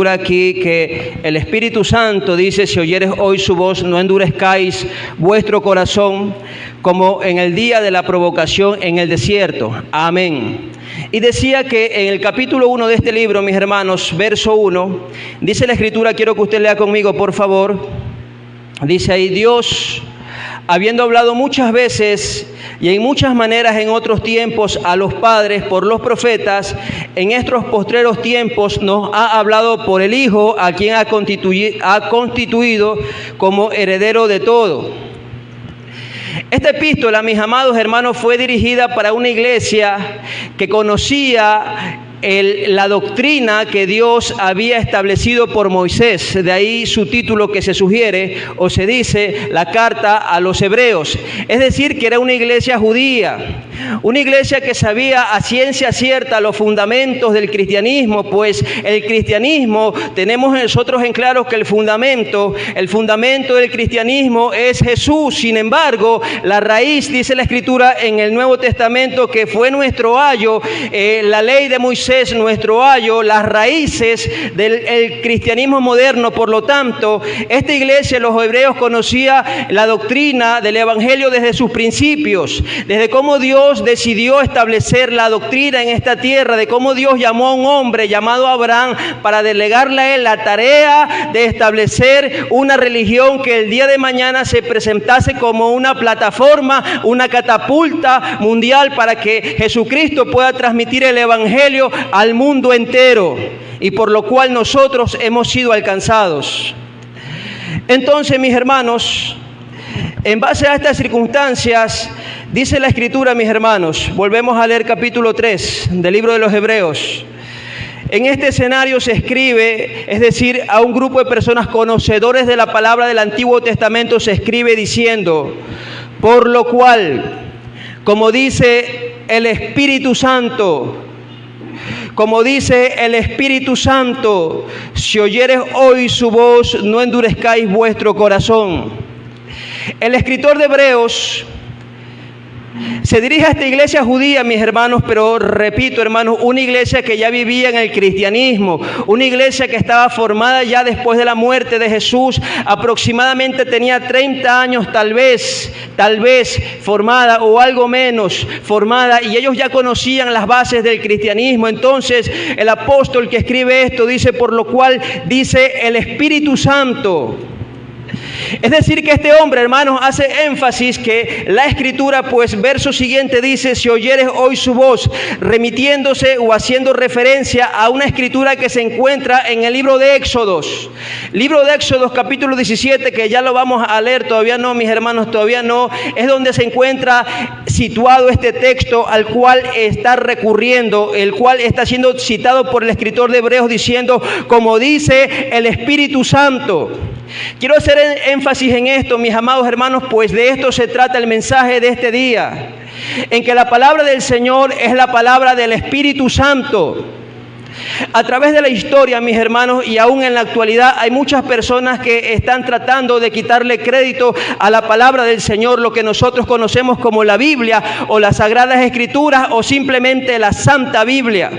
Aquí que el Espíritu Santo dice: si oyeres hoy su voz, no endurezcáis vuestro corazón como en el día de la provocación en el desierto. Amén. Y decía que en el capítulo 1 de este libro, mis hermanos, verso 1, dice la Escritura, quiero que usted lea conmigo, por favor. Dice ahí: Dios, habiendo hablado muchas veces y en muchas maneras en otros tiempos a los padres por los profetas, en estos postreros tiempos nos ha hablado por el Hijo, a quien ha constituido como heredero de todo. Esta epístola, mis amados hermanos, fue dirigida para una iglesia que conocía la doctrina que Dios había establecido por Moisés. De ahí su título que se sugiere o se dice la carta a los hebreos. Es decir, que era una iglesia judía, una iglesia que sabía a ciencia cierta los fundamentos del cristianismo, pues el cristianismo, tenemos nosotros en claro que el fundamento del cristianismo es Jesús. Sin embargo, la raíz, dice la Escritura en el Nuevo Testamento, que fue nuestro ayo, la ley de Moisés, nuestro ayo, las raíces del cristianismo moderno. Por lo tanto, esta iglesia, los hebreos, conocía la doctrina del evangelio desde sus principios, desde cómo Dios decidió establecer la doctrina en esta tierra, de cómo Dios llamó a un hombre llamado Abraham para delegarle a él la tarea de establecer una religión que el día de mañana se presentase como una plataforma, una catapulta mundial para que Jesucristo pueda transmitir el evangelio al mundo entero, y por lo cual nosotros hemos sido alcanzados. Entonces, mis hermanos, en base a estas circunstancias, dice la Escritura, mis hermanos, volvemos a leer capítulo 3 del libro de los Hebreos. En este escenario se escribe, es decir, a un grupo de personas conocedores de la palabra del Antiguo Testamento, se escribe diciendo: por lo cual, como dice el Espíritu Santo, si oyeres hoy su voz, no endurezcáis vuestro corazón. El escritor de Hebreos se dirige a esta iglesia judía, mis hermanos, pero repito, hermanos, una iglesia que ya vivía en el cristianismo, una iglesia que estaba formada ya después de la muerte de Jesús, aproximadamente tenía 30 años tal vez formada, o algo menos formada, y ellos ya conocían las bases del cristianismo. Entonces el apóstol que escribe esto dice: por lo cual, dice el Espíritu Santo. Es decir, que este hombre, hermanos, hace énfasis que la Escritura, pues verso siguiente dice: si oyeres hoy su voz, remitiéndose o haciendo referencia a una Escritura que se encuentra en el libro de Éxodos. Libro de Éxodos, capítulo 17, que ya lo vamos a leer, todavía no, mis hermanos, todavía no. Es donde se encuentra situado este texto al cual está recurriendo, el cual está siendo citado por el escritor de Hebreos diciendo: como dice el Espíritu Santo. Quiero hacer énfasis en esto, mis amados hermanos, pues de esto se trata el mensaje de este día, en que la palabra del Señor es la palabra del Espíritu Santo. A través de la historia, mis hermanos, y aún en la actualidad, hay muchas personas que están tratando de quitarle crédito a la palabra del Señor, lo que nosotros conocemos como la Biblia o las Sagradas Escrituras o simplemente la Santa Biblia.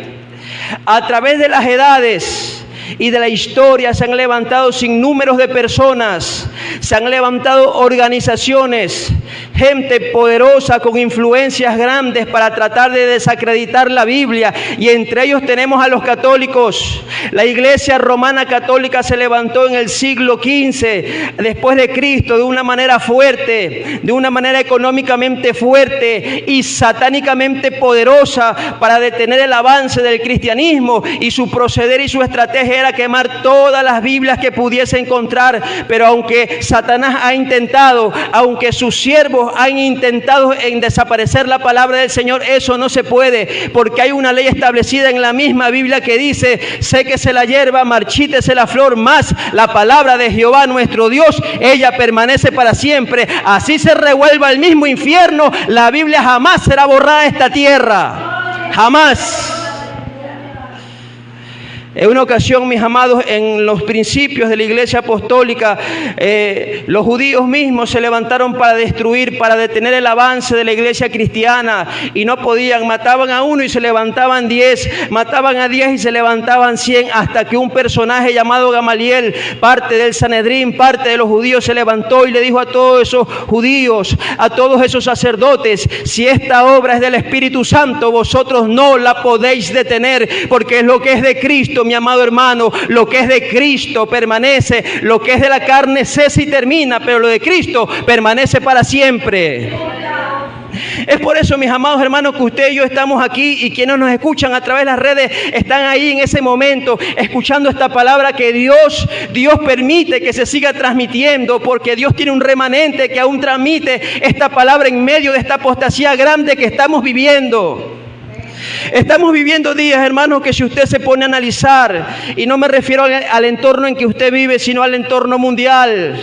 A través de las edades y de la historia se han levantado sinnúmeros de personas, se han levantado organizaciones, gente poderosa con influencias grandes para tratar de desacreditar la Biblia, y entre ellos tenemos a los católicos. La Iglesia Romana Católica se levantó en el siglo XV después de Cristo de una manera fuerte, de una manera económicamente fuerte y satánicamente poderosa para detener el avance del cristianismo, y su proceder y su estrategia era quemar todas las Biblias que pudiese encontrar. Pero aunque Satanás ha intentado, aunque sus siervos han intentado en desaparecer la palabra del Señor, eso no se puede, porque hay una ley establecida en la misma Biblia que dice: séquese la hierba, marchítese la flor, mas la palabra de Jehová nuestro Dios, ella permanece para siempre. Así se revuelva el mismo infierno, la Biblia jamás será borrada de esta tierra, jamás. En una ocasión, mis amados, en los principios de la Iglesia Apostólica, los judíos mismos se levantaron para destruir, para detener el avance de la Iglesia cristiana, y no podían. Mataban a uno y se levantaban 10, mataban a 10 y se levantaban 100, hasta que un personaje llamado Gamaliel, parte del Sanedrín, parte de los judíos, se levantó y le dijo a todos esos judíos, a todos esos sacerdotes: si esta obra es del Espíritu Santo, vosotros no la podéis detener, porque es lo que es de Cristo, mi amado hermano. Lo que es de Cristo permanece, lo que es de la carne cesa y termina, pero lo de Cristo permanece para siempre. Es por eso, mis amados hermanos, que usted y yo estamos aquí, y quienes nos escuchan a través de las redes están ahí en ese momento escuchando esta palabra que Dios permite que se siga transmitiendo, porque Dios tiene un remanente que aún transmite esta palabra en medio de esta apostasía grande que estamos viviendo. Estamos viviendo días, hermanos, que si usted se pone a analizar, y no me refiero al entorno en que usted vive, sino al entorno mundial,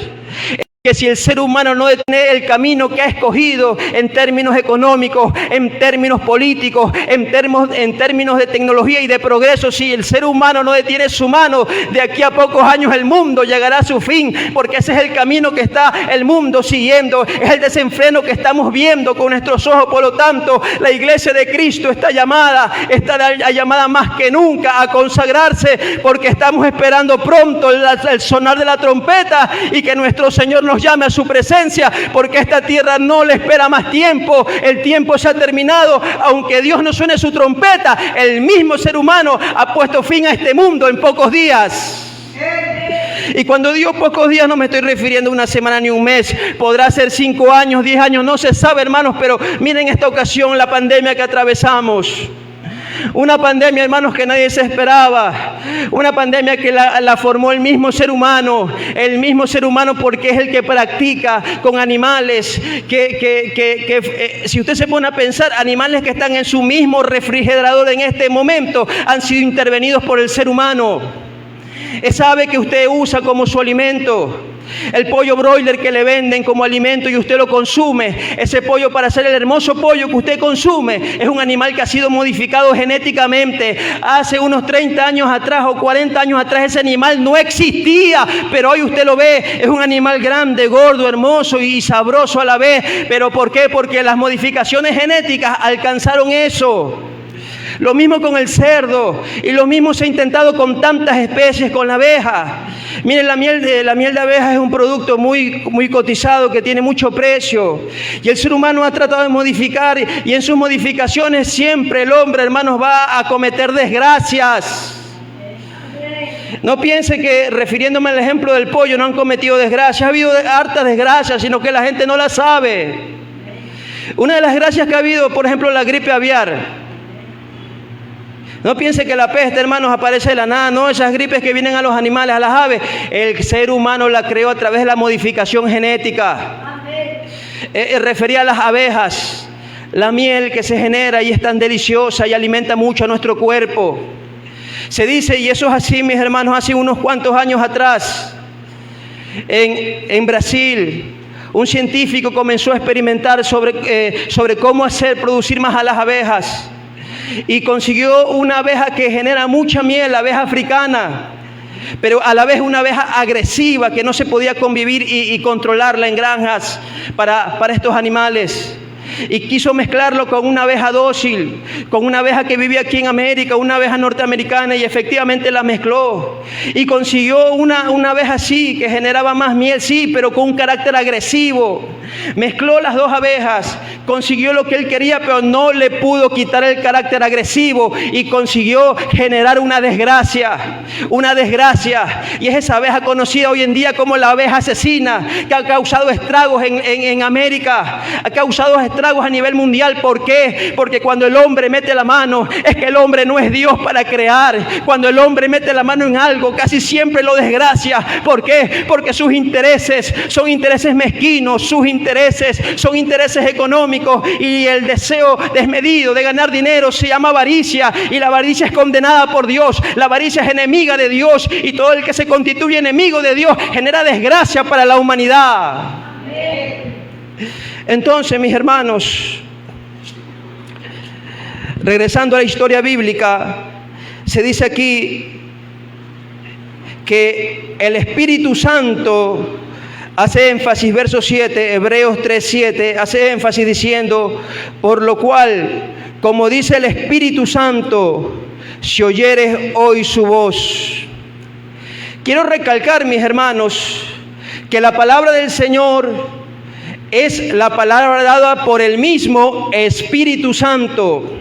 que si el ser humano no detiene el camino que ha escogido en términos económicos, en términos políticos, en términos de tecnología y de progreso, si el ser humano no detiene su mano, de aquí a pocos años el mundo llegará a su fin, porque ese es el camino que está el mundo siguiendo, es el desenfreno que estamos viendo con nuestros ojos. Por lo tanto, la Iglesia de Cristo está llamada más que nunca a consagrarse, porque estamos esperando pronto el sonar de la trompeta, y que nuestro Señor nos llame a su presencia, porque esta tierra no le espera más tiempo. El tiempo se ha terminado. Aunque Dios no suene su trompeta, el mismo ser humano ha puesto fin a este mundo en pocos días. Y cuando digo pocos días, no me estoy refiriendo a una semana ni un mes. Podrá ser 5 años, 10 años, no se sabe, hermanos. Pero miren esta ocasión, la pandemia que atravesamos. Una pandemia, hermanos, que nadie se esperaba. Una pandemia que la formó el mismo ser humano. El mismo ser humano, porque es el que practica con animales. Si usted se pone a pensar, animales que están en su mismo refrigerador en este momento han sido intervenidos por el ser humano. Esa ave que usted usa como su alimento, el pollo broiler que le venden como alimento y usted lo consume, ese pollo, para hacer el hermoso pollo que usted consume, es un animal que ha sido modificado genéticamente. Hace unos 30 años atrás o 40 años atrás ese animal no existía, pero hoy usted lo ve, es un animal grande, gordo, hermoso y sabroso a la vez. ¿Pero por qué? Porque las modificaciones genéticas alcanzaron eso. Lo mismo con el cerdo, y lo mismo se ha intentado con tantas especies, con la abeja. Miren, la miel de abeja es un producto muy, muy cotizado, que tiene mucho precio, y el ser humano ha tratado de modificar, y en sus modificaciones siempre el hombre, hermanos, va a cometer desgracias. No piense que, refiriéndome al ejemplo del pollo, no han cometido desgracias. Ha habido hartas desgracias, sino que la gente no la sabe. Una de las desgracias que ha habido, por ejemplo, la gripe aviar. No piense que la peste, hermanos, aparece de la nada. No, esas gripes que vienen a los animales, a las aves, el ser humano la creó a través de la modificación genética. Refería a las abejas, la miel que se genera y es tan deliciosa y alimenta mucho a nuestro cuerpo. Se dice, y eso es así, mis hermanos, hace unos cuantos años atrás, en Brasil, un científico comenzó a experimentar sobre cómo producir más a las abejas. Y consiguió una abeja que genera mucha miel, la abeja africana, pero a la vez una abeja agresiva que no se podía convivir y controlarla en granjas para estos animales. Y quiso mezclarlo con una abeja dócil, con una abeja que vivía aquí en América, una abeja norteamericana, y efectivamente la mezcló. Y consiguió una abeja así, que generaba más miel, sí, pero con un carácter agresivo. Mezcló las dos abejas, consiguió lo que él quería, pero no le pudo quitar el carácter agresivo, y consiguió generar una desgracia. Y es esa abeja conocida hoy en día como la abeja asesina, que ha causado estragos en América, ha causado estragos a nivel mundial. ¿Por qué? Porque cuando el hombre mete la mano, es que el hombre no es Dios para crear. Cuando el hombre mete la mano en algo, casi siempre lo desgracia. ¿Por qué? Porque sus intereses son intereses mezquinos, sus intereses son intereses económicos, y el deseo desmedido de ganar dinero se llama avaricia, y la avaricia es condenada por Dios. La avaricia es enemiga de Dios, y todo el que se constituye enemigo de Dios genera desgracia para la humanidad. Amén. Entonces, mis hermanos, regresando a la historia bíblica, se dice aquí que el Espíritu Santo hace énfasis, verso 7, Hebreos 3:7, hace énfasis diciendo, por lo cual, como dice el Espíritu Santo, si oyeres hoy su voz. Quiero recalcar, mis hermanos, que la palabra del Señor es la palabra dada por el mismo Espíritu Santo.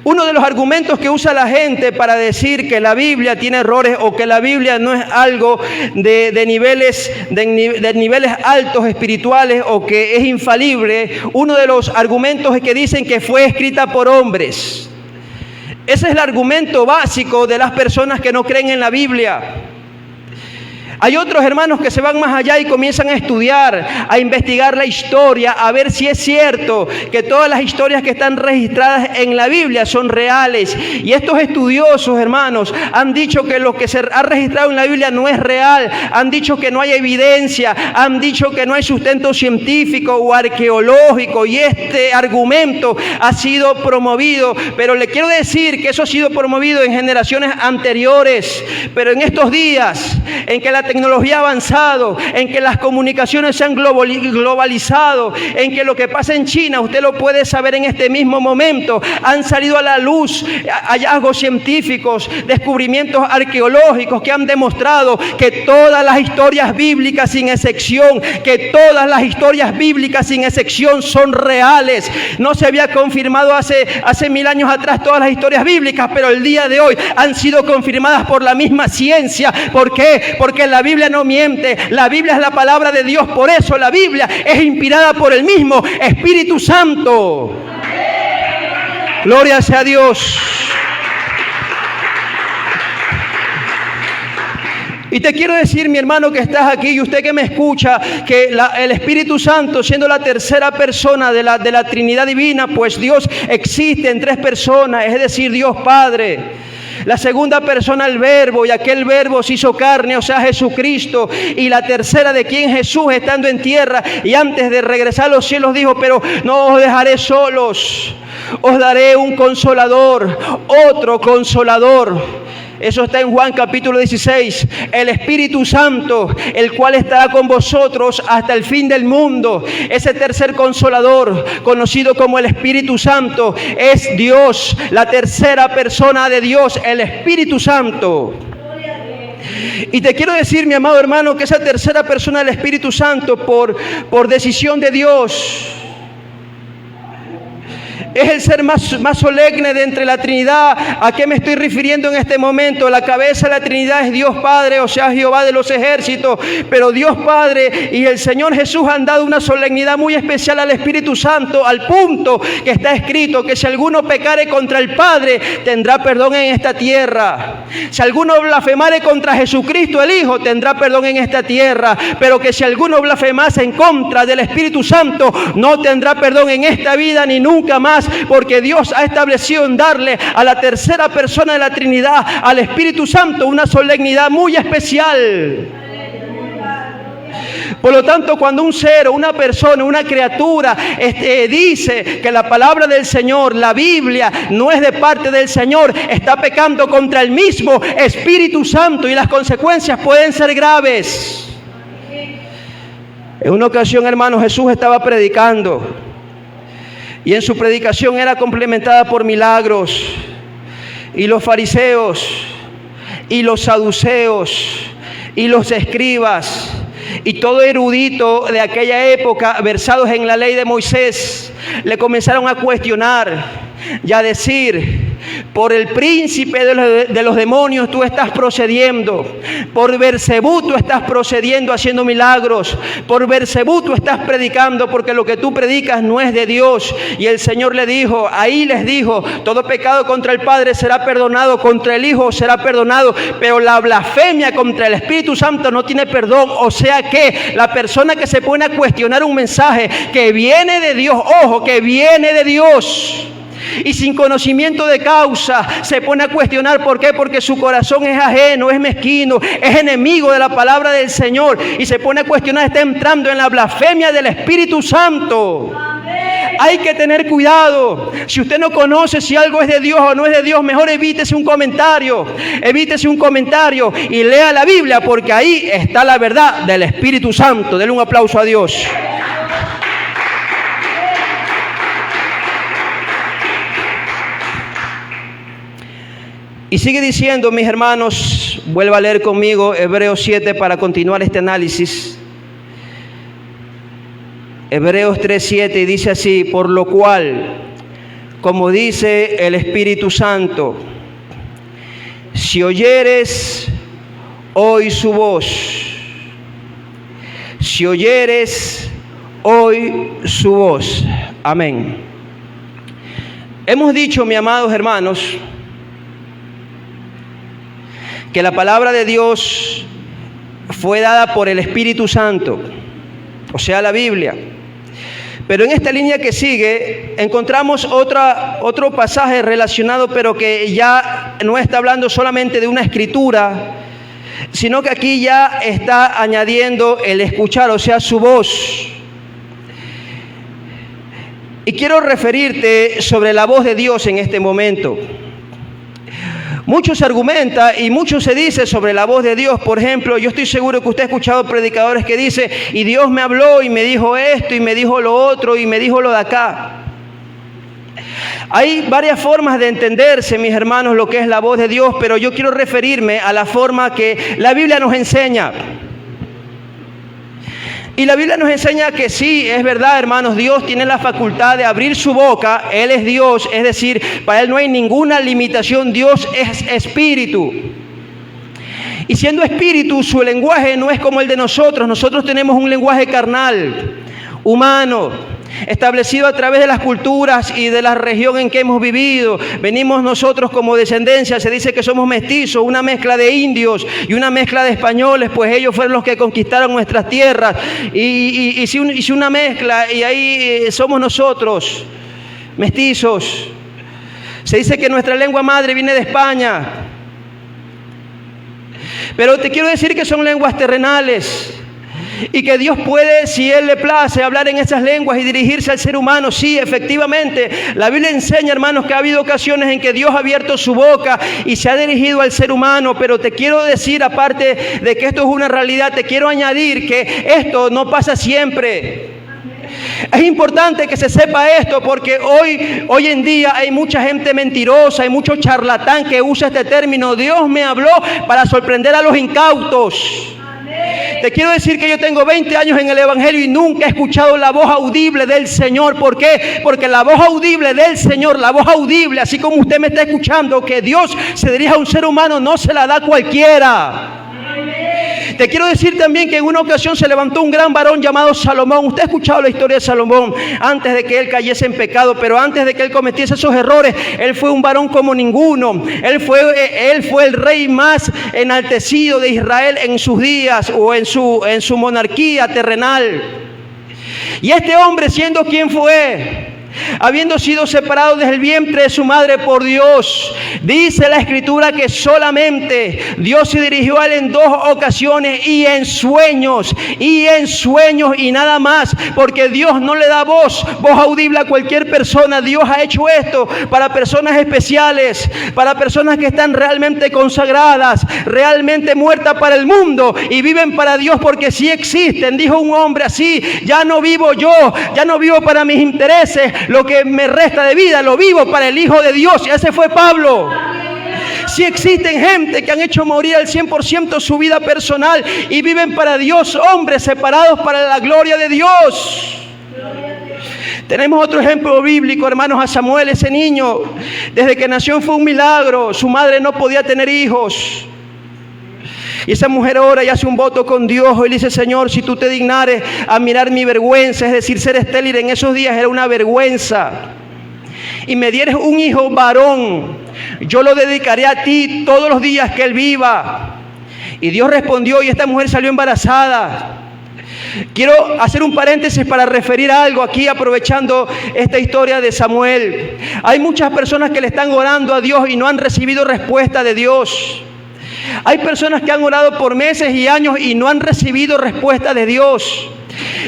Uno de los argumentos que usa la gente para decir que la Biblia tiene errores o que la Biblia no es algo de niveles altos espirituales o que es infalible, uno de los argumentos es que dicen que fue escrita por hombres. Ese es el argumento básico de las personas que no creen en la Biblia. Hay otros hermanos que se van más allá y comienzan a estudiar, a investigar la historia, a ver si es cierto que todas las historias que están registradas en la Biblia son reales. Y estos estudiosos, hermanos, han dicho que lo que se ha registrado en la Biblia no es real. Han dicho que no hay evidencia, han dicho que no hay sustento científico o arqueológico. Y este argumento ha sido promovido, pero le quiero decir que eso ha sido promovido en generaciones anteriores. Pero en estos días, en que la tecnología ha avanzado, en que las comunicaciones se han globalizado, en que lo que pasa en China, usted lo puede saber en este mismo momento, han salido a la luz hallazgos científicos, descubrimientos arqueológicos que han demostrado que todas las historias bíblicas sin excepción, son reales. No se había confirmado hace 1000 años atrás todas las historias bíblicas, pero el día de hoy han sido confirmadas por la misma ciencia. ¿Por qué? Porque la Biblia no miente, la Biblia es la palabra de Dios, por eso la Biblia es inspirada por el mismo Espíritu Santo. Gloria sea a Dios. Y te quiero decir, mi hermano que estás aquí y usted que me escucha, que el Espíritu Santo, siendo la tercera persona de la Trinidad Divina, pues Dios existe en 3 personas, es decir, Dios Padre. La segunda persona, el Verbo, y aquel Verbo se hizo carne, o sea, Jesucristo. Y la tercera, de quien Jesús, estando en tierra y antes de regresar a los cielos, dijo, pero no os dejaré solos, os daré un consolador, otro consolador. Eso está en Juan capítulo 16. El Espíritu Santo, el cual estará con vosotros hasta el fin del mundo. Ese tercer consolador, conocido como el Espíritu Santo, es Dios, la tercera persona de Dios, el Espíritu Santo. Y te quiero decir, mi amado hermano, que esa tercera persona del Espíritu Santo, por decisión de Dios, es el ser más solemne de entre la Trinidad. ¿A qué me estoy refiriendo en este momento? La cabeza de la Trinidad es Dios Padre, o sea, Jehová de los ejércitos. Pero Dios Padre y el Señor Jesús han dado una solemnidad muy especial al Espíritu Santo, al punto que está escrito que si alguno pecare contra el Padre, tendrá perdón en esta tierra. Si alguno blasfemare contra Jesucristo el Hijo, tendrá perdón en esta tierra. Pero que si alguno blasfemase en contra del Espíritu Santo, no tendrá perdón en esta vida ni nunca más. Porque Dios ha establecido en darle a la tercera persona de la Trinidad, al Espíritu Santo, una solemnidad muy especial. Por lo tanto, cuando un ser o una persona, una criatura dice que la palabra del Señor, la Biblia, no es de parte del Señor, está pecando contra el mismo Espíritu Santo y las consecuencias pueden ser graves. En una ocasión, hermano, Jesús estaba predicando. Y en su predicación era complementada por milagros. Y los fariseos, y los saduceos, y los escribas, y todo erudito de aquella época, versados en la ley de Moisés, le comenzaron a cuestionar y a decir: por el príncipe de los demonios tú estás procediendo, por Beelzebú tú estás procediendo haciendo milagros, por Beelzebú tú estás predicando, porque lo que tú predicas no es de Dios. Y el Señor les dijo, todo pecado contra el Padre será perdonado, contra el Hijo será perdonado, pero la blasfemia contra el Espíritu Santo no tiene perdón. O sea que la persona que se pone a cuestionar un mensaje que viene de Dios, ojo, que viene de Dios, y sin conocimiento de causa se pone a cuestionar. ¿Por qué? Porque su corazón es ajeno, es mezquino, es enemigo de la palabra del Señor, y se pone a cuestionar, está entrando en la blasfemia del Espíritu Santo. Hay que tener cuidado. Si usted no conoce si algo es de Dios o no es de Dios, mejor evítese un comentario. Evítese un comentario y lea la Biblia, porque ahí está la verdad del Espíritu Santo. Denle un aplauso a Dios. Y sigue diciendo, mis hermanos, vuelva a leer conmigo Hebreos 7 para continuar este análisis. Hebreos 3:7, y dice así: por lo cual, como dice el Espíritu Santo, si oyeres hoy su voz, si oyeres hoy su voz. Amén. Hemos dicho, mis amados hermanos, que la palabra de Dios fue dada por el Espíritu Santo, o sea, la Biblia. Pero en esta línea que sigue encontramos otro pasaje relacionado, pero que ya no está hablando solamente de una escritura, sino que aquí ya está añadiendo el escuchar, o sea, su voz. Y quiero referirte sobre la voz de Dios en este momento. Mucho se argumenta y mucho se dice sobre la voz de Dios. Por ejemplo, yo estoy seguro que usted ha escuchado predicadores que dicen: y Dios me habló y me dijo esto y me dijo lo otro y me dijo lo de acá. Hay varias formas de entenderse, mis hermanos, lo que es la voz de Dios, pero yo quiero referirme a la forma que la Biblia nos enseña. Y la Biblia nos enseña que sí, es verdad, hermanos, Dios tiene la facultad de abrir su boca. Él es Dios, es decir, para Él no hay ninguna limitación. Dios es espíritu. Y siendo espíritu, su lenguaje no es como el de nosotros. Nosotros tenemos un lenguaje carnal, humano, establecido a través de las culturas y de la región en que hemos vivido. Venimos nosotros como descendencia, se dice que somos mestizos, una mezcla de indios y una mezcla de españoles, pues ellos fueron los que conquistaron nuestras tierras. Y si una mezcla, y ahí somos nosotros, mestizos. Se dice que nuestra lengua madre viene de España. Pero te quiero decir que son lenguas terrenales. Y que Dios puede, si Él le place, hablar en esas lenguas y dirigirse al ser humano. Sí, efectivamente, la Biblia enseña, hermanos, que ha habido ocasiones en que Dios ha abierto su boca y se ha dirigido al ser humano. Pero te quiero decir, aparte de que esto es una realidad, te quiero añadir que esto no pasa siempre. Es importante que se sepa esto, porque hoy en día hay mucha gente mentirosa, hay mucho charlatán que usa este término: Dios me habló, para sorprender a los incautos. Te quiero decir que yo tengo 20 años en el Evangelio y nunca he escuchado la voz audible del Señor. ¿Por qué? Porque la voz audible del Señor, la voz audible, así como usted me está escuchando, que Dios se dirija a un ser humano, no se la da cualquiera. Te quiero decir también que en una ocasión se levantó un gran varón llamado Salomón. Usted ha escuchado la historia de Salomón antes de que él cayese en pecado, pero antes de que él cometiese esos errores, él fue un varón como ninguno. Él fue el rey más enaltecido de Israel en sus días, o en su monarquía terrenal. Y este hombre, siendo quien fue, habiendo sido separado desde el vientre de su madre por Dios, dice la Escritura que solamente Dios se dirigió a él en 2 ocasiones, y en sueños y nada más, porque Dios no le da voz audible a cualquier persona. Dios ha hecho esto para personas especiales, para personas que están realmente consagradas, realmente muertas para el mundo y viven para Dios, porque sí existen. Dijo un hombre así: ya no vivo yo, ya no vivo para mis intereses, lo que me resta de vida lo vivo para el Hijo de Dios. Y ese fue Pablo. Sí existen gente que han hecho morir al 100% su vida personal y viven para Dios, hombres separados para la gloria de Dios. Tenemos otro ejemplo bíblico, hermanos, a Samuel. Ese niño, desde que nació fue un milagro. Su madre no podía tener hijos. Y esa mujer ora y hace un voto con Dios y le dice: Señor, si tú te dignares a mirar mi vergüenza, es decir, ser estéril en esos días era una vergüenza, y me dieres un hijo varón, yo lo dedicaré a ti todos los días que él viva. Y Dios respondió y esta mujer salió embarazada. Quiero hacer un paréntesis para referir a algo aquí, aprovechando esta historia de Samuel. Hay muchas personas que le están orando a Dios y no han recibido respuesta de Dios. Hay personas que han orado por meses y años y no han recibido respuesta de Dios.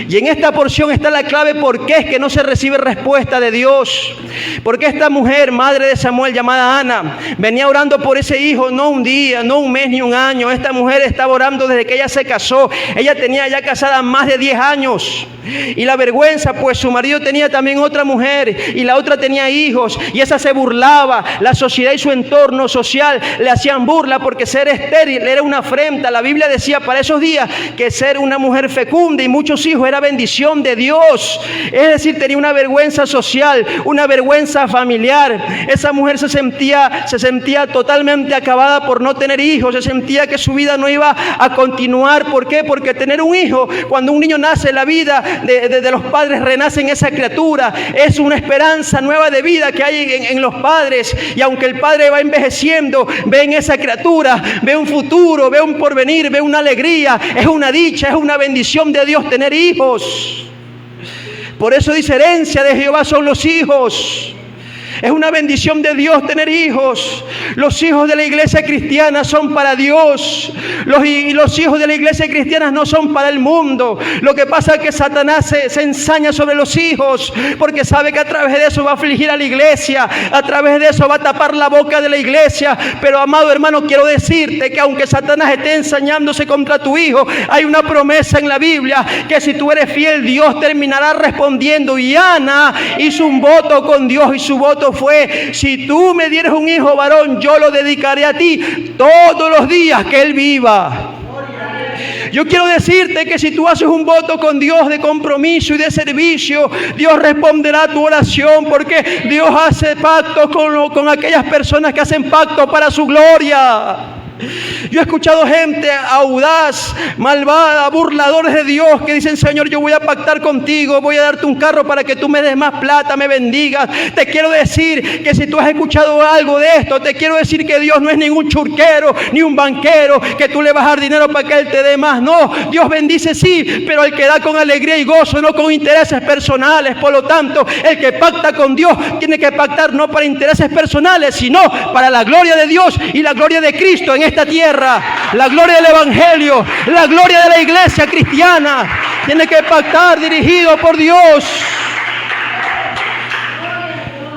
Y en esta porción está la clave por qué es que no se recibe respuesta de Dios. Porque esta mujer, madre de Samuel, llamada Ana, venía orando por ese hijo, no un día, no un mes ni un año. Esta mujer estaba orando desde que ella se casó. Ella tenía ya casada más de 10 años. Y la vergüenza, pues su marido tenía también otra mujer y la otra tenía hijos, y esa se burlaba. La sociedad y su entorno social le hacían burla porque ser estéril era una afrenta. La Biblia decía para esos días que ser una mujer fecunda y muchos hijos era bendición de Dios. Es decir, tenía una vergüenza social, una vergüenza familiar. Esa mujer se sentía totalmente acabada por no tener hijos, se sentía que su vida no iba a continuar. ¿Por qué? Porque tener un hijo, cuando un niño nace, la vida de los padres renace en esa criatura. Es una esperanza nueva de vida que hay en los padres. Y aunque el padre va envejeciendo, ve en esa criatura, ve un futuro, ve un porvenir, ve una alegría. Es una dicha, es una bendición de Dios tener hijos. Por eso dice, herencia de Jehová son los hijos. Es una bendición de Dios tener hijos. Los hijos de la iglesia cristiana son para Dios. Los hijos de la iglesia cristiana no son para el mundo. Lo que pasa es que Satanás se ensaña sobre los hijos, porque sabe que a través de eso va a afligir a la iglesia. A través de eso va a tapar la boca de la iglesia. Pero, amado hermano, quiero decirte que aunque Satanás esté ensañándose contra tu hijo, hay una promesa en la Biblia que si tú eres fiel, Dios terminará respondiendo. Y Ana hizo un voto con Dios, y su voto fue: si tú me dieres un hijo varón, yo lo dedicaré a ti todos los días que él viva. Yo quiero decirte que si tú haces un voto con Dios de compromiso y de servicio, Dios responderá a tu oración, porque Dios hace pactos con aquellas personas que hacen pacto para su gloria. Yo he escuchado gente audaz, malvada, burladores de Dios, que dicen: Señor, yo voy a pactar contigo, voy a darte un carro para que tú me des más plata, me bendigas. Te quiero decir que si tú has escuchado algo de esto, te quiero decir que Dios no es ningún churquero, ni un banquero, que tú le vas a dar dinero para que Él te dé más. No, Dios bendice sí, pero el que da con alegría y gozo, no con intereses personales. Por lo tanto, el que pacta con Dios tiene que pactar no para intereses personales, sino para la gloria de Dios y la gloria de Cristo en esta tierra, la gloria del Evangelio, la gloria de la iglesia cristiana. Tiene que pactar dirigido por Dios.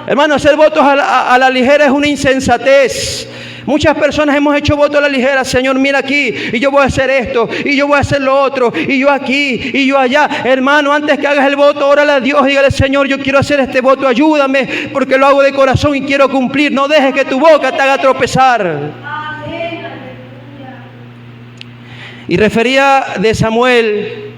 Hermano, hacer votos a la ligera es una insensatez. Muchas personas hemos hecho votos a la ligera. Señor, mira aquí, y yo voy a hacer esto, y yo voy a hacer lo otro, y yo aquí, y yo allá. Hermano, antes que hagas el voto, órale a Dios, dígale: Señor, yo quiero hacer este voto, ayúdame, porque lo hago de corazón y quiero cumplir. No dejes que tu boca te haga tropezar. Y refería de Samuel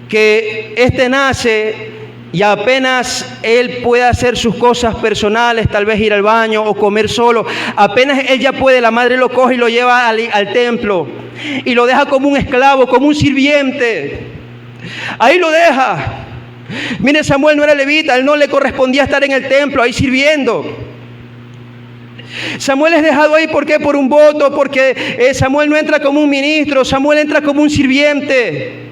que este nace y apenas él puede hacer sus cosas personales, tal vez ir al baño o comer solo, apenas él ya puede, la madre lo coge y lo lleva al templo y lo deja como un esclavo, como un sirviente. Ahí lo deja. Mire, Samuel no era levita, él no le correspondía estar en el templo ahí sirviendo. Samuel es dejado ahí, ¿por qué? Por un voto, porque Samuel no entra como un ministro, Samuel entra como un sirviente.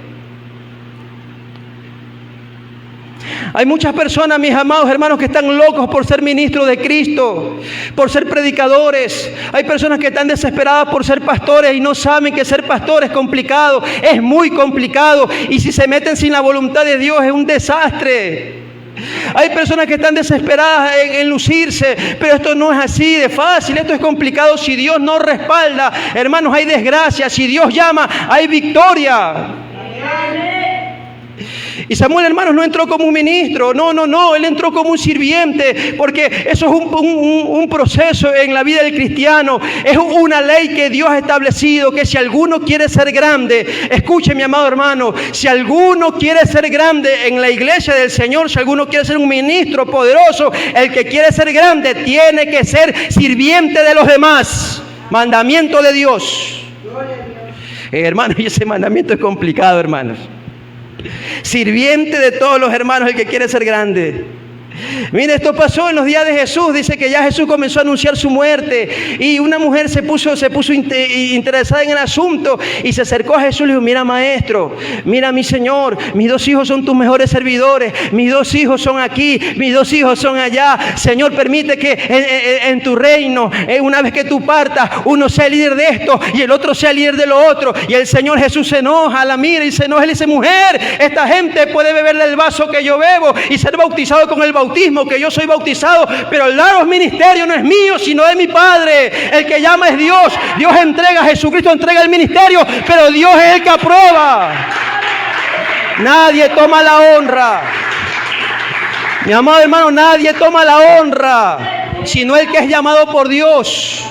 Hay muchas personas, mis amados hermanos, que están locos por ser ministros de Cristo, por ser predicadores. Hay personas que están desesperadas por ser pastores y no saben que ser pastor es complicado, es muy complicado. Y si se meten sin la voluntad de Dios es un desastre. Hay personas que están desesperadas en lucirse, pero esto no es así de fácil, esto es complicado. Si Dios no respalda, hermanos, hay desgracia. Si Dios llama, hay victoria. Y Samuel, hermanos, no entró como un ministro, no, él entró como un sirviente, porque eso es un proceso en la vida del cristiano, es una ley que Dios ha establecido, que si alguno quiere ser grande, escuche, mi amado hermano, si alguno quiere ser grande en la iglesia del Señor, si alguno quiere ser un ministro poderoso, el que quiere ser grande tiene que ser sirviente de los demás. Mandamiento de Dios. Hermanos, y ese mandamiento es complicado, hermanos. Sirviente de todos los hermanos, el que quiere ser grande. Mire, esto pasó en los días de Jesús. Dice que ya Jesús comenzó a anunciar su muerte y una mujer se puso interesada en el asunto y se acercó a Jesús y le dijo: mira, maestro, mira, mi Señor, mis 2 hijos son tus mejores servidores, mis 2 hijos son aquí, mis 2 hijos son allá. Señor, permite que en tu reino, una vez que tú partas, uno sea líder de esto y el otro sea líder de lo otro. Y el Señor Jesús se enoja, la mira y se enoja y le dice: mujer, esta gente puede beber del vaso que yo bebo y ser bautizado con el bautismo que yo soy bautizado, pero el daros ministerio no es mío, sino de mi Padre. El que llama es Dios. Dios entrega, Jesucristo entrega el ministerio, pero Dios es el que aprueba. Nadie toma la honra. Mi amado hermano, nadie toma la honra, sino el que es llamado por Dios.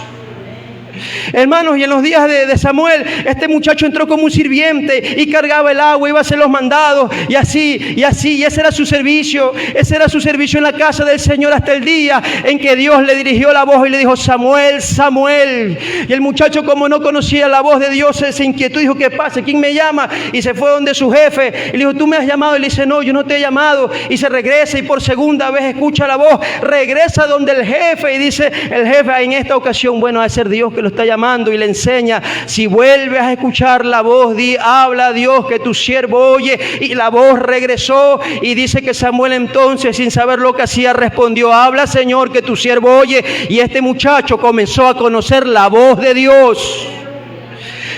Hermanos, y en los días de Samuel, este muchacho entró como un sirviente y cargaba el agua, iba a hacer los mandados y así, y ese era su servicio. Ese era su servicio en la casa del Señor hasta el día en que Dios le dirigió la voz y le dijo: Samuel, Samuel. Y el muchacho, como no conocía la voz de Dios, se inquietó y dijo: ¿qué pasa? ¿Quién me llama? Y se fue donde su jefe y le dijo: ¿tú me has llamado? Y le dice: no, yo no te he llamado. Y se regresa y por segunda vez escucha la voz, regresa donde el jefe y dice el jefe: en esta ocasión, bueno, ha de ser Dios que lo está llamando. Y le enseña: si vuelves a escuchar la voz, habla a Dios que tu siervo oye. Y la voz regresó y dice que Samuel entonces, sin saber lo que hacía, respondió: habla, Señor, que tu siervo oye. Y este muchacho comenzó a conocer la voz de Dios,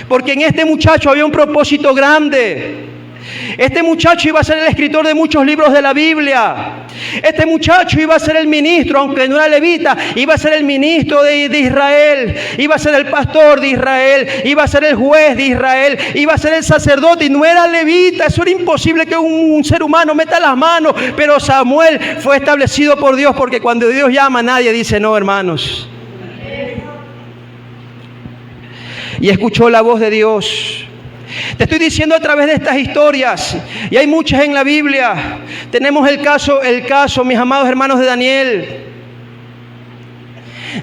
porque en este muchacho había un propósito grande. Este muchacho iba a ser el escritor de muchos libros de la Biblia. Este muchacho iba a ser el ministro, aunque no era levita, iba a ser el ministro de Israel, iba a ser el pastor de Israel, iba a ser el juez de Israel, iba a ser el sacerdote, y no era levita. Eso era imposible que un ser humano meta las manos, pero Samuel fue establecido por Dios, porque cuando Dios llama nadie dice no, hermanos. Y escuchó la voz de Dios. Te estoy diciendo a través de estas historias, y hay muchas en la Biblia. Tenemos el caso, mis amados hermanos, de Daniel.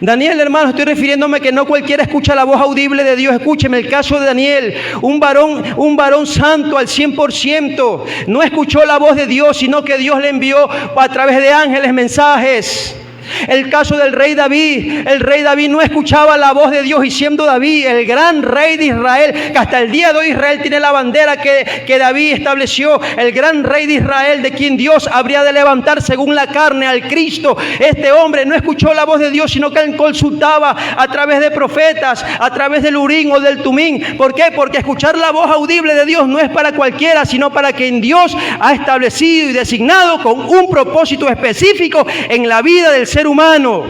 Daniel, hermanos, estoy refiriéndome que no cualquiera escucha la voz audible de Dios. Escúcheme el caso de Daniel, un varón santo al 100%. No escuchó la voz de Dios, sino que Dios le envió a través de ángeles mensajes. El caso del rey David. El rey David no escuchaba la voz de Dios, y siendo David el gran rey de Israel, que hasta el día de hoy Israel tiene la bandera que David estableció, el gran rey de Israel, de quien Dios habría de levantar según la carne al Cristo. Este hombre no escuchó la voz de Dios, sino que él consultaba a través de profetas, a través del Urim o del Tumín. ¿Por qué? Porque escuchar la voz audible de Dios no es para cualquiera, sino para quien Dios ha establecido y designado con un propósito específico en la vida del ser humano.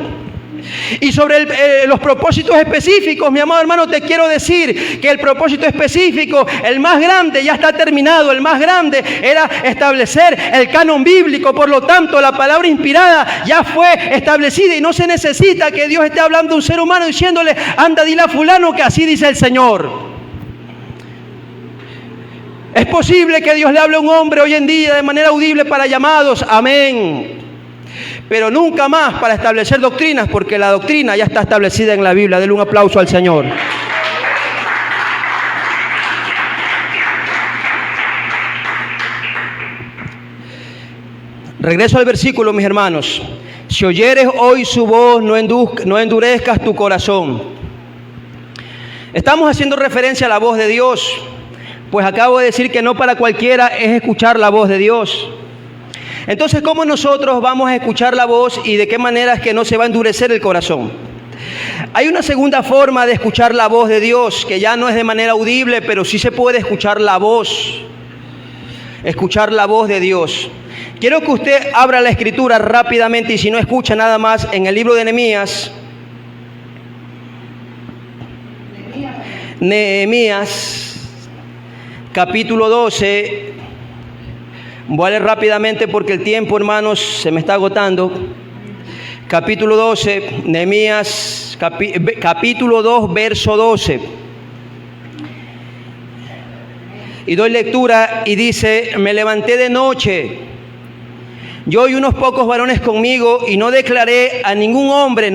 Y sobre los propósitos específicos, mi amado hermano, te quiero decir que el propósito específico, el más grande, ya está terminado. El más grande era establecer el canon bíblico. Por lo tanto, la palabra inspirada ya fue establecida, y no se necesita que Dios esté hablando a un ser humano diciéndole: anda, dile a fulano que así dice el Señor. Es posible que Dios le hable a un hombre hoy en día de manera audible para llamados, amén, pero nunca más para establecer doctrinas, porque la doctrina ya está establecida en la Biblia. Denle un aplauso al Señor. Regreso al versículo, mis hermanos. Si oyeres hoy su voz, no endurezcas tu corazón. Estamos haciendo referencia a la voz de Dios, pues acabo de decir que no para cualquiera es escuchar la voz de Dios. Entonces, ¿cómo nosotros vamos a escuchar la voz y de qué manera es que no se va a endurecer el corazón? Hay una segunda forma de escuchar la voz de Dios, que ya no es de manera audible, pero sí se puede escuchar la voz. Escuchar la voz de Dios. Quiero que usted abra la escritura rápidamente, y si no escucha nada más, en el libro de Nehemías, capítulo 12. Voy a leer rápidamente porque el tiempo, hermanos, se me está agotando. Capítulo 12, Nehemías, capítulo 2, verso 12. Y doy lectura y dice: me levanté de noche, yo y unos pocos varones conmigo, y no declaré a ningún hombre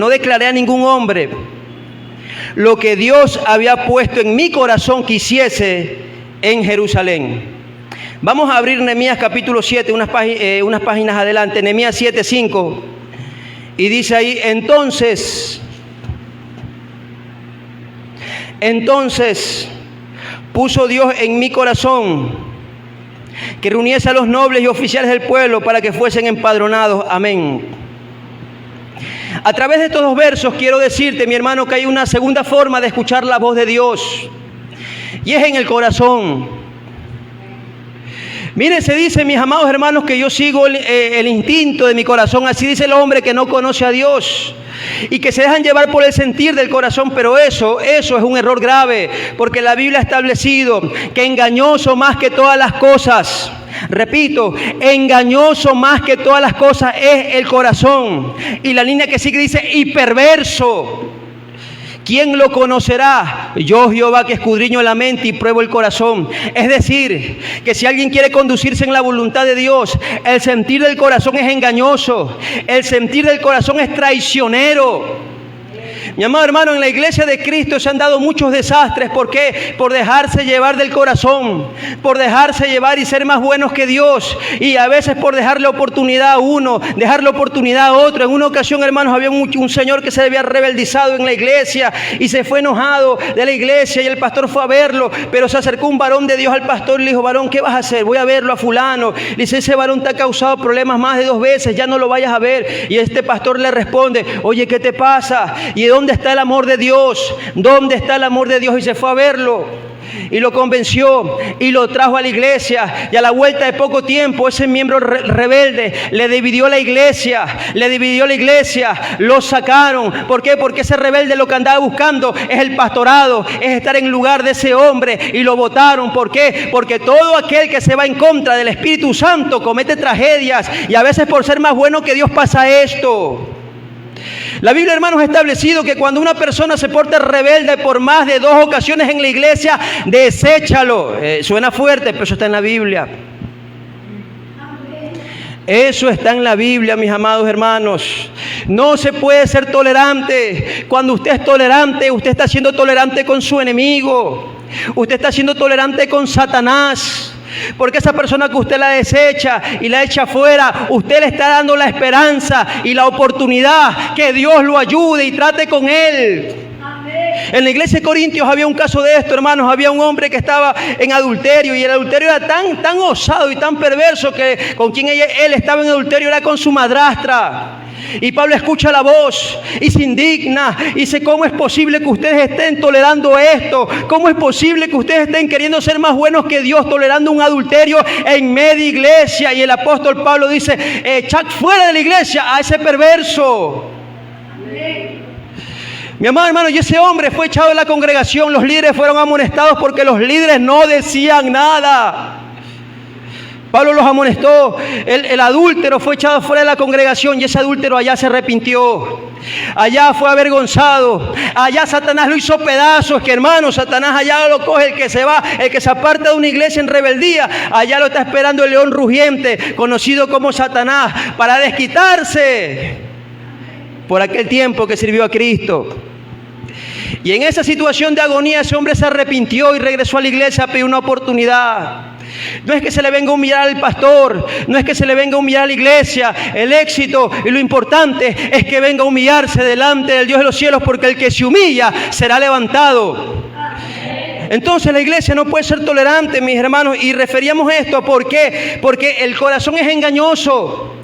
lo que Dios había puesto en mi corazón que hiciese en Jerusalén. Vamos a abrir Nehemías capítulo 7, unas páginas adelante, Nehemías 7, 5. Y dice ahí, entonces puso Dios en mi corazón que reuniese a los nobles y oficiales del pueblo para que fuesen empadronados. Amén. A través de estos dos versos quiero decirte, mi hermano, que hay una segunda forma de escuchar la voz de Dios, y es en el corazón. Miren, se dice, mis amados hermanos, que yo sigo el instinto de mi corazón. Así dice el hombre que no conoce a Dios y que se dejan llevar por el sentir del corazón. Pero eso es un error grave, porque la Biblia ha establecido que engañoso más que todas las cosas, repito, engañoso más que todas las cosas es el corazón. Y la línea que sigue dice, y perverso. ¿Quién lo conocerá? Yo, Jehová, que escudriño la mente y pruebo el corazón. Es decir, que si alguien quiere conducirse en la voluntad de Dios, el sentir del corazón es engañoso. El sentir del corazón es traicionero. Mi amado hermano, en la iglesia de Cristo se han dado muchos desastres. ¿Por qué? Por dejarse llevar del corazón, por dejarse llevar y ser más buenos que Dios, y a veces por dejarle oportunidad a uno, dejarle oportunidad a otro. En una ocasión, hermanos, había un señor que se había rebeldizado en la iglesia y se fue enojado de la iglesia, y el pastor fue a verlo, pero se acercó un varón de Dios al pastor y le dijo, varón, ¿qué vas a hacer? Voy a verlo a fulano. Le dice, ese varón te ha causado problemas más de 2 veces, ya no lo vayas a ver. Y este pastor le responde, oye, ¿qué te pasa? ¿Y dónde está el amor de Dios? ¿Dónde está el amor de Dios? Y se fue a verlo y lo convenció y lo trajo a la iglesia, y a la vuelta de poco tiempo ese miembro rebelde le dividió la iglesia, lo sacaron. ¿Por qué? Porque ese rebelde lo que andaba buscando es el pastorado, es estar en lugar de ese hombre, y lo botaron. ¿Por qué? Porque todo aquel que se va en contra del Espíritu Santo comete tragedias, y a veces por ser más bueno que Dios pasa esto. La Biblia, hermanos, ha establecido que cuando una persona se porte rebelde por más de 2 ocasiones en la iglesia, deséchalo. Suena fuerte, pero eso está en la Biblia. Eso está en la Biblia, mis amados hermanos. No se puede ser tolerante. Cuando usted es tolerante, usted está siendo tolerante con su enemigo. Usted está siendo tolerante con Satanás. Porque esa persona que usted la desecha y la echa fuera, usted le está dando la esperanza y la oportunidad que Dios lo ayude y trate con él. En la iglesia de Corintios había un caso de esto, hermanos. Había un hombre que estaba en adulterio, y el adulterio era tan osado y tan perverso que con quien él estaba en adulterio era con su madrastra. Y Pablo escucha la voz y se indigna y dice, ¿cómo es posible que ustedes estén tolerando esto? ¿Cómo es posible que ustedes estén queriendo ser más buenos que Dios, tolerando un adulterio en media iglesia? Y el apóstol Pablo dice, echad fuera de la iglesia a ese perverso. Amén. Mi amado hermano, y ese hombre fue echado de la congregación. Los líderes fueron amonestados porque los líderes no decían nada. Pablo los amonestó. El adúltero fue echado fuera de la congregación, y ese adúltero allá se arrepintió. Allá fue avergonzado. Allá Satanás lo hizo pedazos. Que hermano, Satanás allá lo coge el que se va, el que se aparta de una iglesia en rebeldía. Allá lo está esperando el león rugiente, conocido como Satanás, para desquitarse por aquel tiempo que sirvió a Cristo. Y en esa situación de agonía, ese hombre se arrepintió y regresó a la iglesia a pedir una oportunidad. No es que se le venga a humillar al pastor, no es que se le venga a humillar a la iglesia. El éxito y lo importante es que venga a humillarse delante del Dios de los cielos, porque el que se humilla será levantado. Entonces la iglesia no puede ser tolerante, mis hermanos, y referíamos esto. ¿Por qué? Porque el corazón es engañoso.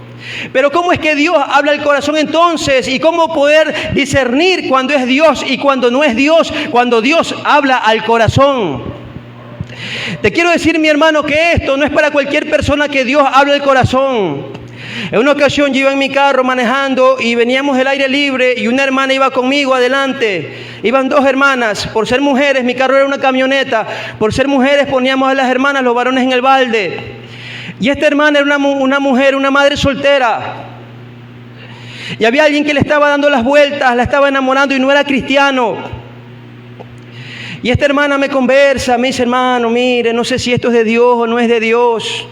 Pero ¿cómo es que Dios habla al corazón entonces? ¿Y cómo poder discernir cuando es Dios y cuando no es Dios? Cuando Dios habla al corazón. Te quiero decir, mi hermano, que esto no es para cualquier persona que Dios hable al corazón. En una ocasión yo iba en mi carro manejando y veníamos del aire libre, y una hermana iba conmigo adelante. Iban 2 hermanas. Por ser mujeres, mi carro era una camioneta. Por ser mujeres poníamos a las hermanas, los varones en el balde. Y esta hermana era una mujer, una madre soltera. Y había alguien que le estaba dando las vueltas, la estaba enamorando, y no era cristiano. Y esta hermana me conversa, me dice, hermano, mire, no sé si esto es de Dios o no es de Dios,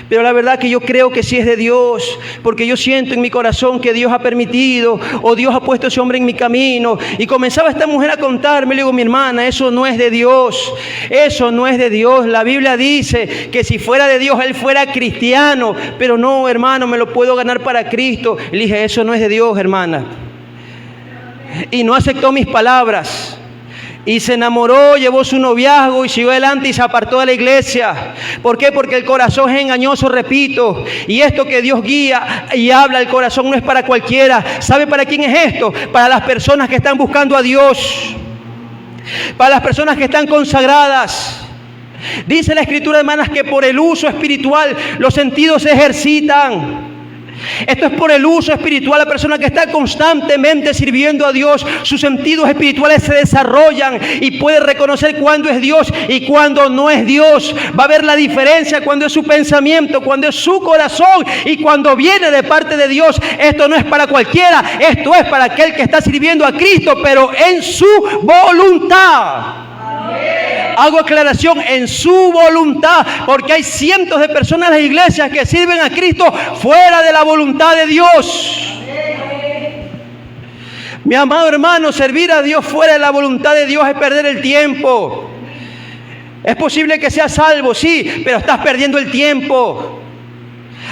Pero la verdad que yo creo que sí es de Dios, porque yo siento en mi corazón que Dios ha permitido, o Dios ha puesto ese hombre en mi camino. Y comenzaba esta mujer a contarme, le digo, mi hermana, eso no es de Dios, eso no es de Dios. La Biblia dice que si fuera de Dios, él fuera cristiano, pero no, hermano, me lo puedo ganar para Cristo. Le dije, eso no es de Dios, hermana. Y no aceptó mis palabras. Y se enamoró, llevó su noviazgo y siguió adelante y se apartó de la iglesia. ¿Por qué? Porque el corazón es engañoso, repito. Y esto que Dios guía y habla al corazón no es para cualquiera. ¿Sabe para quién es esto? Para las personas que están buscando a Dios. Para las personas que están consagradas. Dice la Escritura, hermanas, que por el uso espiritual los sentidos se ejercitan. Esto es por el uso espiritual. La persona que está constantemente sirviendo a Dios, sus sentidos espirituales se desarrollan y puede reconocer cuándo es Dios y cuándo no es Dios. Va a ver la diferencia cuando es su pensamiento, cuando es su corazón y cuando viene de parte de Dios. Esto no es para cualquiera, esto es para aquel que está sirviendo a Cristo, pero en su voluntad. Hago aclaración, en su voluntad, porque hay cientos de personas en las iglesias que sirven a Cristo fuera de la voluntad de Dios. Mi amado hermano, servir a Dios fuera de la voluntad de Dios es perder el tiempo. Es posible que seas salvo, sí, pero estás perdiendo el tiempo.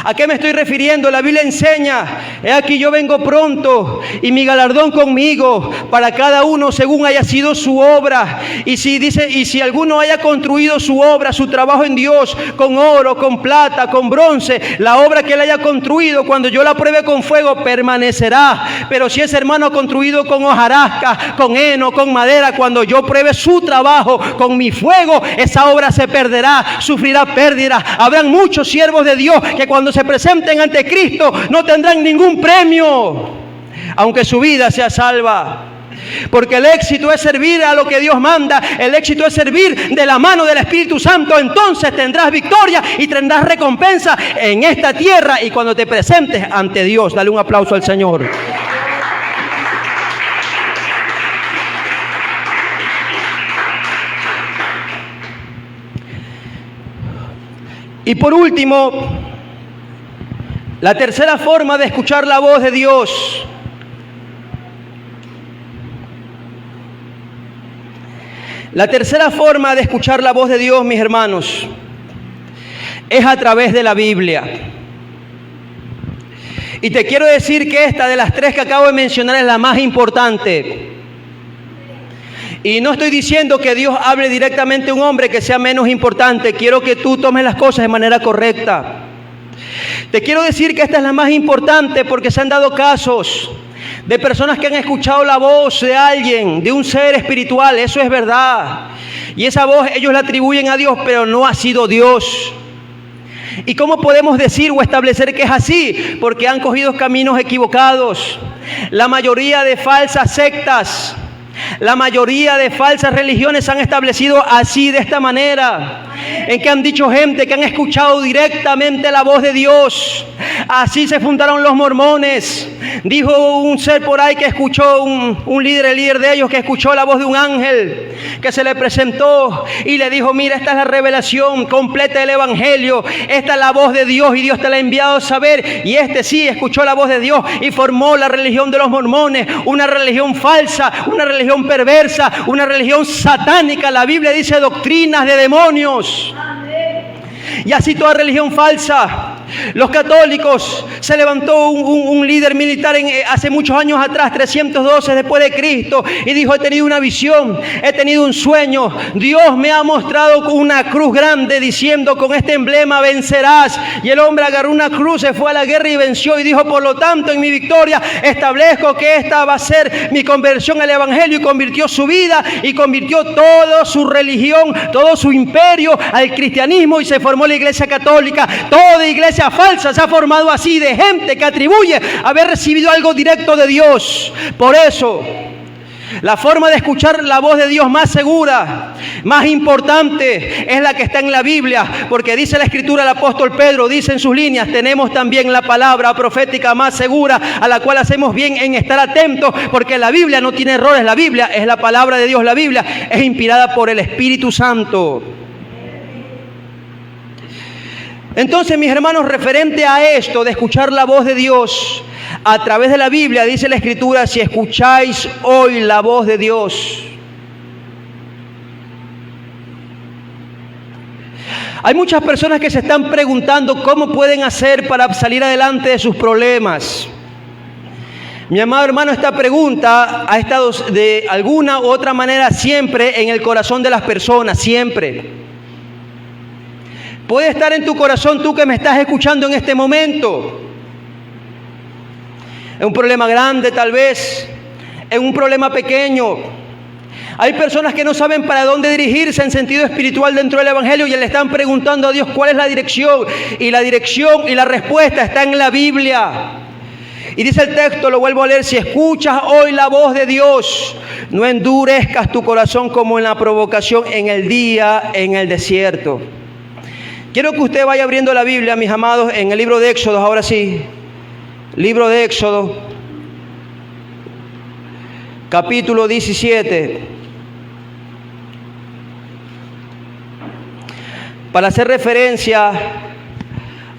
¿A qué me estoy refiriendo? La Biblia enseña, he aquí yo vengo pronto y mi galardón conmigo para cada uno según haya sido su obra. Y si alguno haya construido su obra, su trabajo en Dios, con oro, con plata, con bronce, la obra que él haya construido, cuando yo la pruebe con fuego, permanecerá. Pero si ese hermano ha construido con hojarasca, con heno, con madera, cuando yo pruebe su trabajo con mi fuego, esa obra se perderá, sufrirá pérdida. Habrán muchos siervos de Dios que cuando se presenten ante Cristo no tendrán ningún premio, aunque su vida sea salva. Porque el éxito es servir a lo que Dios manda, el éxito es servir de la mano del Espíritu Santo. Entonces tendrás victoria y tendrás recompensa en esta tierra y cuando te presentes ante Dios. Dale un aplauso al Señor. Y por último, la tercera forma de escuchar la voz de Dios. La tercera forma de escuchar la voz de Dios, mis hermanos, es a través de la Biblia. Y te quiero decir que esta de las tres que acabo de mencionar es la más importante. Y no estoy diciendo que Dios hable directamente a un hombre que sea menos importante. Quiero que tú tomes las cosas de manera correcta. Te quiero decir que esta es la más importante porque se han dado casos de personas que han escuchado la voz de alguien, de un ser espiritual. Eso es verdad. Y esa voz ellos la atribuyen a Dios, pero no ha sido Dios. ¿Y cómo podemos decir o establecer que es así? Porque han cogido caminos equivocados. La mayoría de falsas sectas, la mayoría de falsas religiones han establecido así, de esta manera, en que han dicho gente que han escuchado directamente la voz de Dios. Así se fundaron los mormones. Dijo un ser por ahí que escuchó, el líder de ellos, que escuchó la voz de un ángel que se le presentó y le dijo: mira, esta es la revelación completa del evangelio, esta es la voz de Dios y Dios te la ha enviado a saber. Y sí escuchó la voz de Dios y formó la religión de los mormones, una religión falsa, una religión perversa, una religión satánica. La Biblia dice doctrinas de demonios. Y así toda religión falsa. Los católicos, se levantó un líder militar hace muchos años atrás, 312 después de Cristo, y dijo: he tenido una visión, he tenido un sueño, Dios me ha mostrado una cruz grande diciendo: con este emblema vencerás. Y el hombre agarró una cruz, se fue a la guerra y venció, y dijo: por lo tanto, en mi victoria establezco que esta va a ser mi conversión al evangelio. Y convirtió su vida y convirtió toda su religión, todo su imperio al cristianismo, y se formó la iglesia católica. Toda iglesia falsa se ha formado así, de gente que atribuye haber recibido algo directo de Dios. Por eso, la forma de escuchar la voz de Dios más segura, más importante, es la que está en la Biblia, porque dice la Escritura, el apóstol Pedro dice en sus líneas: tenemos también la palabra profética más segura, a la cual hacemos bien en estar atentos, porque la Biblia no tiene errores. La Biblia es la palabra de Dios. La Biblia es inspirada por el Espíritu Santo. Entonces, mis hermanos, referente a esto de escuchar la voz de Dios a través de la Biblia, dice la Escritura: si escucháis hoy la voz de Dios. Hay muchas personas que se están preguntando cómo pueden hacer para salir adelante de sus problemas. Mi amado hermano, esta pregunta ha estado de alguna u otra manera siempre en el corazón de las personas, siempre. Puede estar en tu corazón, tú que me estás escuchando en este momento. Es un problema grande tal vez, es un problema pequeño. Hay personas que no saben para dónde dirigirse en sentido espiritual dentro del Evangelio y le están preguntando a Dios cuál es la dirección. Y la dirección y la respuesta está en la Biblia. Y dice el texto, lo vuelvo a leer: si escuchas hoy la voz de Dios, no endurezcas tu corazón como en la provocación en el día en el desierto. Quiero que usted vaya abriendo la Biblia, mis amados, en el libro de Éxodo, ahora sí. Libro de Éxodo, capítulo 17. Para hacer referencia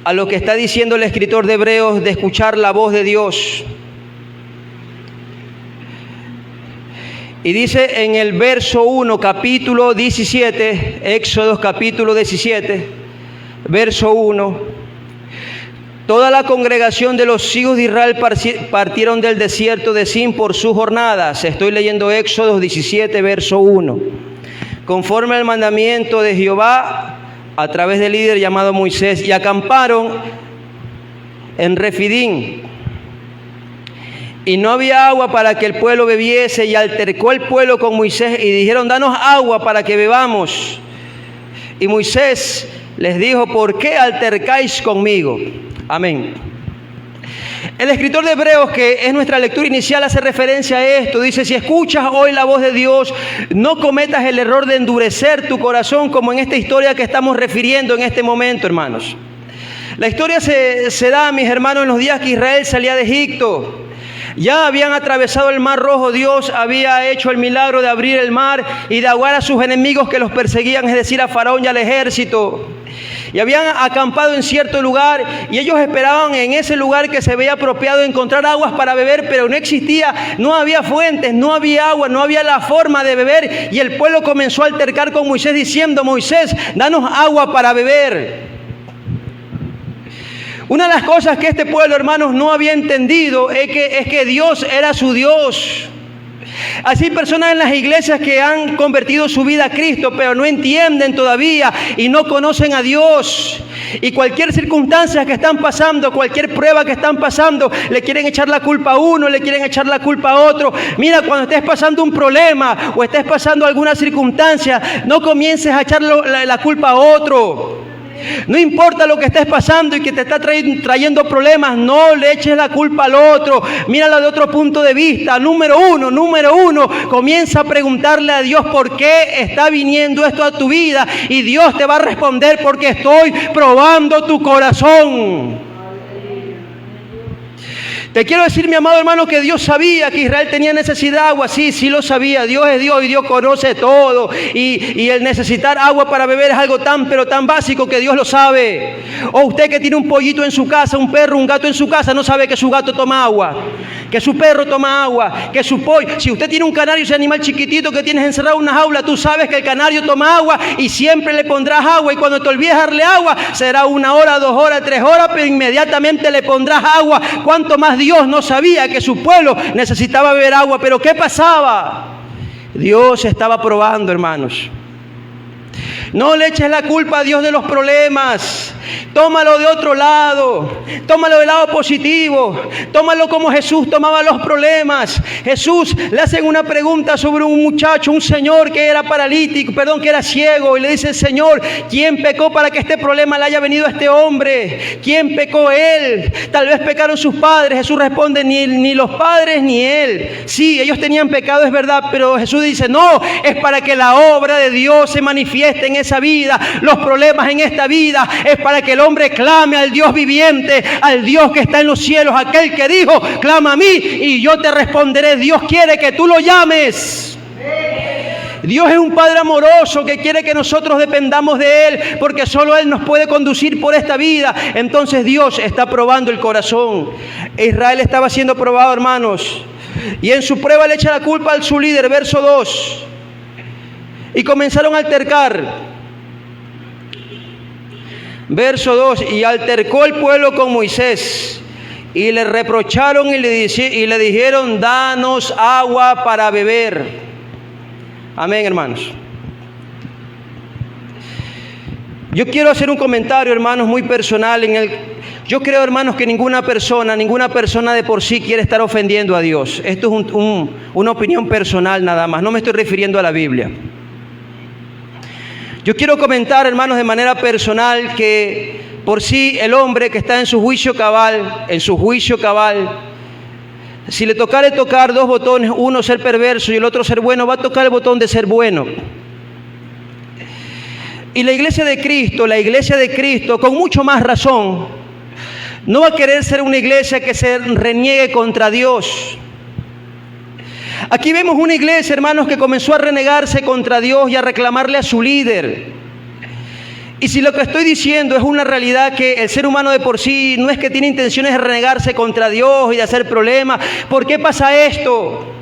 a lo que está diciendo el escritor de Hebreos de escuchar la voz de Dios. Y dice en el verso 1, capítulo 17, Éxodo capítulo 17, verso 1: toda la congregación de los hijos de Israel partieron del desierto de Sin por sus jornadas. Estoy leyendo Éxodo 17, verso 1. Conforme al mandamiento de Jehová, a través del líder llamado Moisés, y acamparon en Refidín. Y no había agua para que el pueblo bebiese, y altercó el pueblo con Moisés, y dijeron: danos agua para que bebamos. Y Moisés les dijo: ¿por qué altercáis conmigo? Amén. El escritor de Hebreos, que es nuestra lectura inicial, hace referencia a esto. Dice: si escuchas hoy la voz de Dios, no cometas el error de endurecer tu corazón, como en esta historia que estamos refiriendo en este momento, hermanos. La historia se da, mis hermanos, en los días que Israel salía de Egipto. Ya habían atravesado el Mar Rojo. Dios había hecho el milagro de abrir el mar y de ahogar a sus enemigos que los perseguían, es decir, a Faraón y al ejército. Y habían acampado en cierto lugar, y ellos esperaban en ese lugar que se veía apropiado encontrar aguas para beber, pero no existía, no había fuentes, no había agua, no había la forma de beber. Y el pueblo comenzó a altercar con Moisés diciendo: Moisés, danos agua para beber. Una de las cosas que este pueblo, hermanos, no había entendido es que Dios era su Dios. Así hay personas en las iglesias que han convertido su vida a Cristo, pero no entienden todavía y no conocen a Dios. Y cualquier circunstancia que están pasando, cualquier prueba que están pasando, le quieren echar la culpa a uno, le quieren echar la culpa a otro. Mira, cuando estés pasando un problema o estés pasando alguna circunstancia, no comiences a echar la culpa a otro. No importa lo que estés pasando y que te está trayendo problemas, no le eches la culpa al otro. Míralo de otro punto de vista. Número uno, comienza a preguntarle a Dios por qué está viniendo esto a tu vida, y Dios te va a responder: porque estoy probando tu corazón. Te quiero decir, mi amado hermano, que Dios sabía que Israel tenía necesidad de agua. Sí lo sabía. Dios es Dios y Dios conoce todo. Y el necesitar agua para beber es algo pero tan básico que Dios lo sabe. O usted que tiene un pollito en su casa, un perro, un gato en su casa, no sabe que su gato toma agua, que su perro toma agua, que su pollo. Si usted tiene un canario, ese animal chiquitito que tienes encerrado en una jaula, tú sabes que el canario toma agua y siempre le pondrás agua. Y cuando te olvides darle agua, será 1 hora, 2 horas, 3 horas, pero inmediatamente le pondrás agua. ¿Cuánto más Dios no sabía que su pueblo necesitaba beber agua? Pero ¿qué pasaba? Dios estaba probando, hermanos. No le eches la culpa a Dios de los problemas. Tómalo de otro lado. Tómalo del lado positivo. Tómalo como Jesús tomaba los problemas. Jesús le hacen una pregunta sobre un muchacho, un señor que era paralítico, que era ciego. Y le dice: Señor, ¿quién pecó para que este problema le haya venido a este hombre? ¿Quién pecó? Él. Tal vez pecaron sus padres. Jesús responde: ni los padres ni él. Sí, ellos tenían pecado, es verdad, pero Jesús dice: no, es para que la obra de Dios se manifieste en esa vida. Los problemas en esta vida es para que el hombre clame al Dios viviente, al Dios que está en los cielos, aquel que dijo: clama a mí y yo te responderé. Dios quiere que tú lo llames. Dios es un Padre amoroso que quiere que nosotros dependamos de Él, porque solo Él nos puede conducir por esta vida. Entonces Dios está probando el corazón. Israel estaba siendo probado, hermanos, y en su prueba le echa la culpa a su líder, verso 2. Y comenzaron a altercar. Verso 2. Y altercó el pueblo con Moisés, y le reprocharon y le dijeron: danos agua para beber. Amén, hermanos. Yo quiero hacer un comentario, hermanos, muy personal. Yo creo, hermanos, que ninguna persona de por sí quiere estar ofendiendo a Dios. Esto es una opinión personal nada más. No me estoy refiriendo a la Biblia. Yo quiero comentar, hermanos, de manera personal que por sí el hombre que está en su juicio cabal, si le tocare tocar dos botones, uno ser perverso y el otro ser bueno, va a tocar el botón de ser bueno. Y la iglesia de Cristo, con mucho más razón, no va a querer ser una iglesia que se reniegue contra Dios. Aquí vemos una iglesia, hermanos, que comenzó a renegarse contra Dios y a reclamarle a su líder. Y si lo que estoy diciendo es una realidad, que el ser humano de por sí no es que tiene intenciones de renegarse contra Dios y de hacer problemas, ¿por qué pasa esto?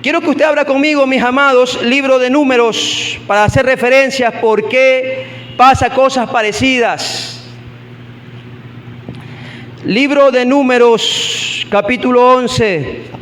Quiero que usted abra conmigo, mis amados, libro de Números, para hacer referencias por qué pasa cosas parecidas. Libro de Números, capítulo 11.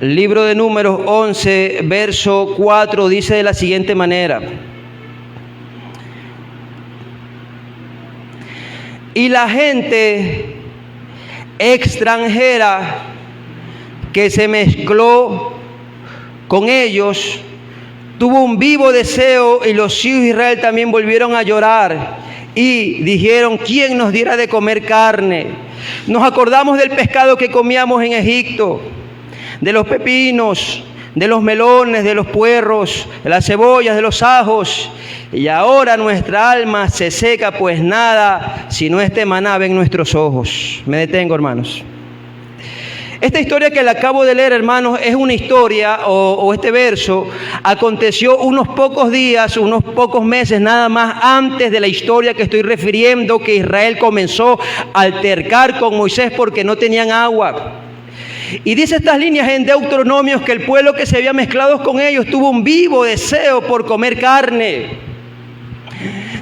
Libro de Números 11, verso 4, dice de la siguiente manera: y la gente extranjera que se mezcló con ellos tuvo un vivo deseo, y los hijos de Israel también volvieron a llorar y dijeron: ¿quién nos diera de comer carne? Nos acordamos del pescado que comíamos en Egipto, de los pepinos, de los melones, de los puerros, de las cebollas, de los ajos. Y ahora nuestra alma se seca, pues nada, sino este maná ven nuestros ojos. Me detengo, hermanos. Esta historia que le acabo de leer, hermanos, es una historia, o este verso, aconteció unos pocos días, unos pocos meses nada más antes de la historia que estoy refiriendo, que Israel comenzó a altercar con Moisés porque no tenían agua. Y dice estas líneas en Deuteronomios que el pueblo que se había mezclado con ellos tuvo un vivo deseo por comer carne.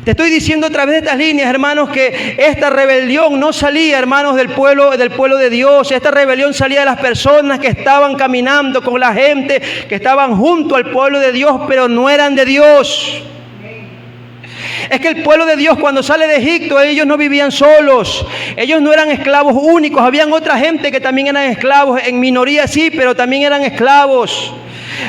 Te estoy diciendo a través de estas líneas, hermanos, que esta rebelión no salía, hermanos, del pueblo de Dios. Esta rebelión salía de las personas que estaban caminando con la gente, que estaban junto al pueblo de Dios, pero no eran de Dios. Es que el pueblo de Dios, cuando sale de Egipto, ellos no vivían solos. Ellos no eran esclavos únicos. Habían otra gente que también eran esclavos. En minoría sí, pero también eran esclavos.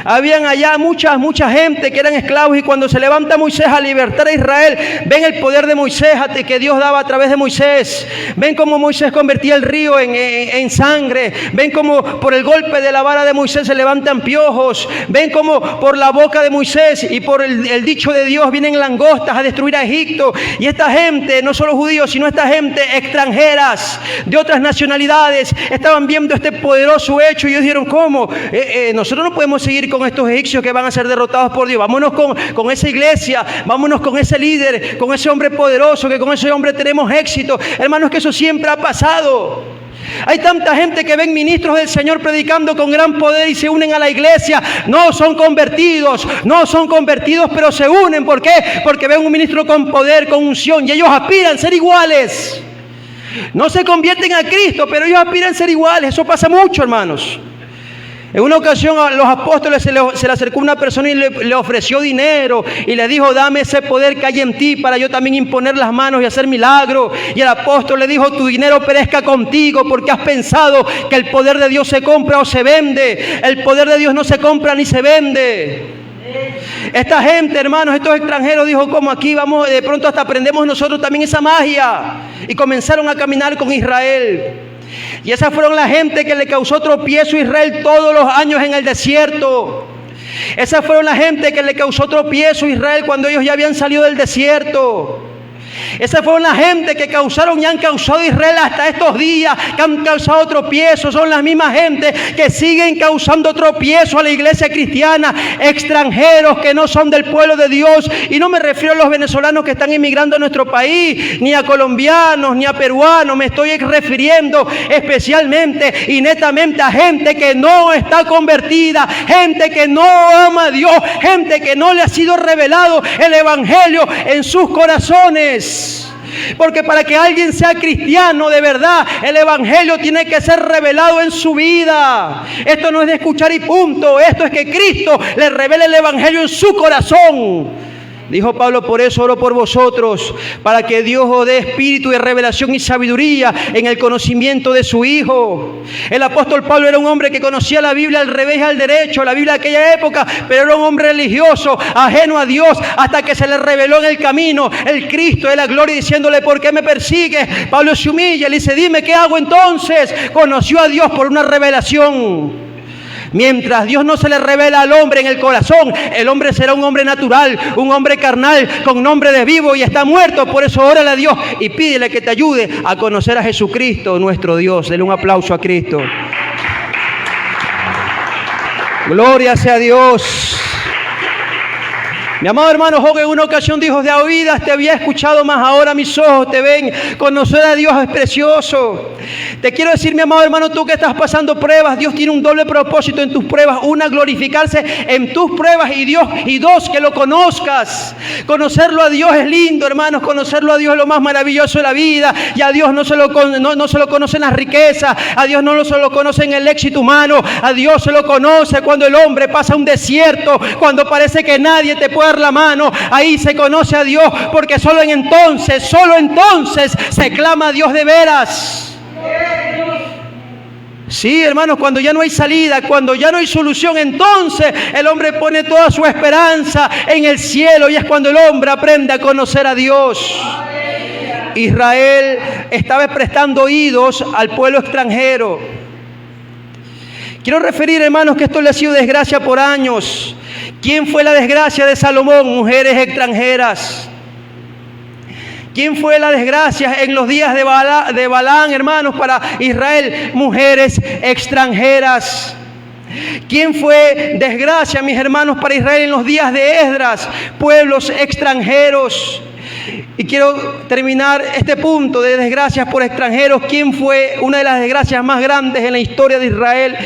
Habían allá mucha gente que eran esclavos, y cuando se levanta Moisés a libertar a Israel, ven el poder de Moisés que Dios daba a través de Moisés. Ven cómo Moisés convertía el río en sangre. Ven cómo por el golpe de la vara de Moisés se levantan piojos. Ven cómo por la boca de Moisés y por el dicho de Dios vienen langostas a destruir a Egipto. Y esta gente, no solo judíos, sino esta gente extranjeras de otras nacionalidades, estaban viendo este poderoso hecho y ellos dijeron: ¿cómo? Nosotros no podemos seguir con estos egipcios que van a ser derrotados por Dios. Vámonos con esa iglesia, vámonos con ese líder, con ese hombre poderoso, que con ese hombre tenemos éxito. Hermanos, que eso siempre ha pasado. Hay tanta gente que ven ministros del Señor predicando con gran poder y se unen a la iglesia. No son convertidos, pero se unen. ¿Por qué? Porque ven un ministro con poder, con unción, y ellos aspiran a ser iguales. No se convierten a Cristo, pero ellos aspiran a ser iguales. Eso pasa mucho, hermanos. En una ocasión a los apóstoles se le acercó una persona y le ofreció dinero y le dijo: dame ese poder que hay en ti para yo también imponer las manos y hacer milagros. Y el apóstol le dijo: tu dinero perezca contigo, porque has pensado que el poder de Dios se compra o se vende. El poder de Dios no se compra ni se vende. Esta gente, hermanos, estos extranjeros, dijo: como aquí vamos, de pronto hasta aprendemos nosotros también esa magia. Y comenzaron a caminar con Israel. Y esas fueron la gente que le causó tropiezo a Israel todos los años en el desierto. Esas fueron la gente que le causó tropiezo a Israel cuando ellos ya habían salido del desierto. Esas fueron la gente que causaron y han causado a Israel hasta estos días, que han causado tropiezos. Son las mismas gente que siguen causando tropiezos a la iglesia cristiana. Extranjeros que no son del pueblo de Dios. Y no me refiero a los venezolanos que están inmigrando a nuestro país, ni a colombianos, ni a peruanos. Me estoy refiriendo especialmente y netamente a gente que no está convertida, gente que no ama a Dios, gente que no le ha sido revelado el evangelio en sus corazones. Porque para que alguien sea cristiano de verdad, el evangelio tiene que ser revelado en su vida. Esto no es de escuchar y punto. Esto es que Cristo le revele el evangelio en su corazón. Dijo Pablo: por eso oro por vosotros, para que Dios os dé espíritu de revelación y sabiduría en el conocimiento de su Hijo. El apóstol Pablo era un hombre que conocía la Biblia al revés y al derecho, la Biblia de aquella época, pero era un hombre religioso, ajeno a Dios, hasta que se le reveló en el camino el Cristo de la gloria, diciéndole: ¿por qué me persigues? Pablo se humilla y le dice: dime, ¿qué hago entonces? Conoció a Dios por una revelación. Mientras Dios no se le revela al hombre en el corazón, el hombre será un hombre natural, un hombre carnal, con nombre de vivo y está muerto. Por eso órale a Dios y pídele que te ayude a conocer a Jesucristo, nuestro Dios. Denle un aplauso a Cristo. Gloria sea a Dios. Mi amado hermano Job en una ocasión dijo: de oídas te había escuchado, mas ahora mis ojos te ven. Conocer a Dios es precioso. Te quiero decir, mi amado hermano, tú que estás pasando pruebas, Dios tiene un doble propósito en tus pruebas. Una, glorificarse en tus pruebas y dos, que lo conozcas. Conocerlo a Dios es lindo, hermanos. Conocerlo a Dios es lo más maravilloso de la vida. Y a Dios no se lo conocen las riquezas. A Dios no se lo conocen el éxito humano. A Dios se lo conoce cuando el hombre pasa un desierto, cuando parece que nadie te puede dar la mano. Ahí se conoce a Dios, porque solo entonces se clama a Dios de veras. Sí, hermanos, cuando ya no hay salida, cuando ya no hay solución, entonces el hombre pone toda su esperanza en el cielo, y es cuando el hombre aprende a conocer a Dios. Israel estaba prestando oídos al pueblo extranjero. Quiero referir, hermanos, que esto le ha sido desgracia por años. ¿Quién fue la desgracia de Salomón? Mujeres extranjeras. ¿Quién fue la desgracia en los días de Balaam, hermanos, para Israel? Mujeres extranjeras. ¿Quién fue desgracia, mis hermanos, para Israel en los días de Esdras? Pueblos extranjeros. Y quiero terminar este punto de desgracias por extranjeros. ¿Quién fue una de las desgracias más grandes en la historia de Israel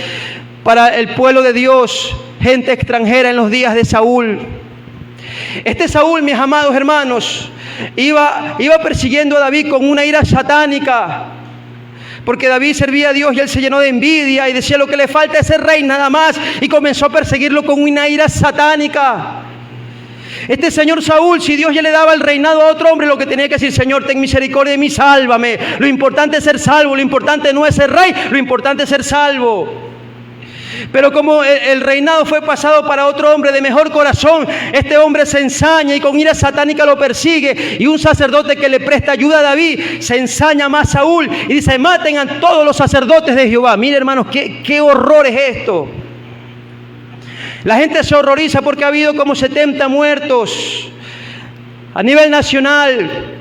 para el pueblo de Dios? Gente extranjera en los días de Saúl. Este Saúl, mis amados hermanos, iba persiguiendo a David con una ira satánica, porque David servía a Dios y él se llenó de envidia y decía: lo que le falta es ser rey nada más, y comenzó a perseguirlo con una ira satánica. Este señor Saúl, si Dios ya le daba el reinado a otro hombre, lo que tenía que decir: Señor, ten misericordia de mí, sálvame. Lo importante es ser salvo, lo importante no es ser rey, lo importante es ser salvo. Pero como el reinado fue pasado para otro hombre de mejor corazón, este hombre se ensaña y con ira satánica lo persigue. Y un sacerdote que le presta ayuda a David se ensaña más a Saúl y dice: maten a todos los sacerdotes de Jehová. Mire, hermanos, qué horror es esto. La gente se horroriza porque ha habido como 70 muertos a nivel nacional.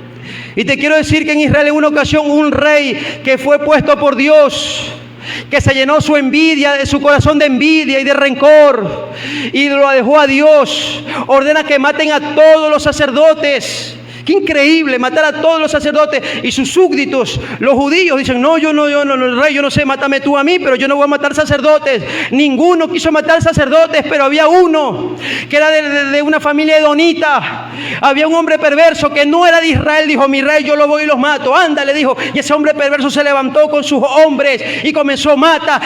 Y te quiero decir que en Israel en una ocasión un rey que fue puesto por Dios, que se llenó su envidia, de su corazón de envidia y de rencor, y lo dejó a Dios, ordena que maten a todos los sacerdotes. Qué increíble, matar a todos los sacerdotes. Y sus súbditos, los judíos, dicen: no, rey, yo no sé, mátame tú a mí, pero yo no voy a matar sacerdotes. Ninguno quiso matar sacerdotes, pero había uno que era de una familia edonita. Había un hombre perverso que no era de Israel. Dijo: mi rey, yo lo voy y los mato. Anda, le dijo. Y ese hombre perverso se levantó con sus hombres y comenzó: mata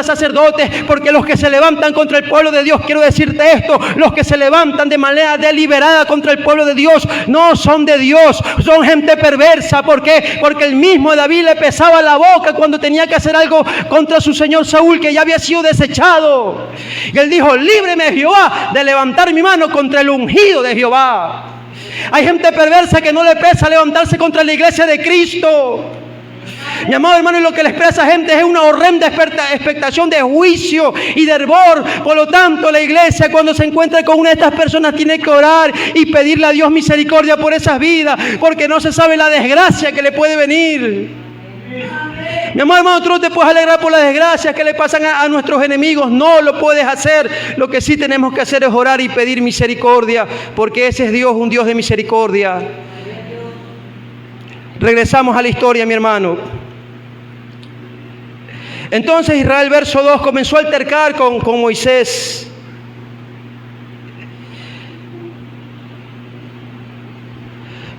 sacerdotes. Porque los que se levantan contra el pueblo de Dios, quiero decirte esto, los que se levantan de manera deliberada contra el pueblo de Dios, no son de Dios, son gente perversa. ¿Por qué? Porque el mismo David le pesaba la boca cuando tenía que hacer algo contra su señor Saúl, que ya había sido desechado. Y él dijo: líbreme, Jehová, de levantar mi mano contra el ungido de Jehová. Hay gente perversa que no le pesa levantarse contra la iglesia de Cristo. Mi amado hermano, y lo que le espera a esa gente es una horrenda expectación de juicio y de hervor. Por lo tanto, la iglesia, cuando se encuentre con una de estas personas, tiene que orar y pedirle a Dios misericordia por esas vidas, porque no se sabe la desgracia que le puede venir. Mi amado hermano, tú no te puedes alegrar por las desgracias que le pasan a nuestros enemigos. No lo puedes hacer. Lo que sí tenemos que hacer es orar y pedir misericordia, porque ese es Dios, un Dios de misericordia. Regresamos a la historia, mi hermano. Entonces Israel, verso 2, comenzó a altercar con Moisés.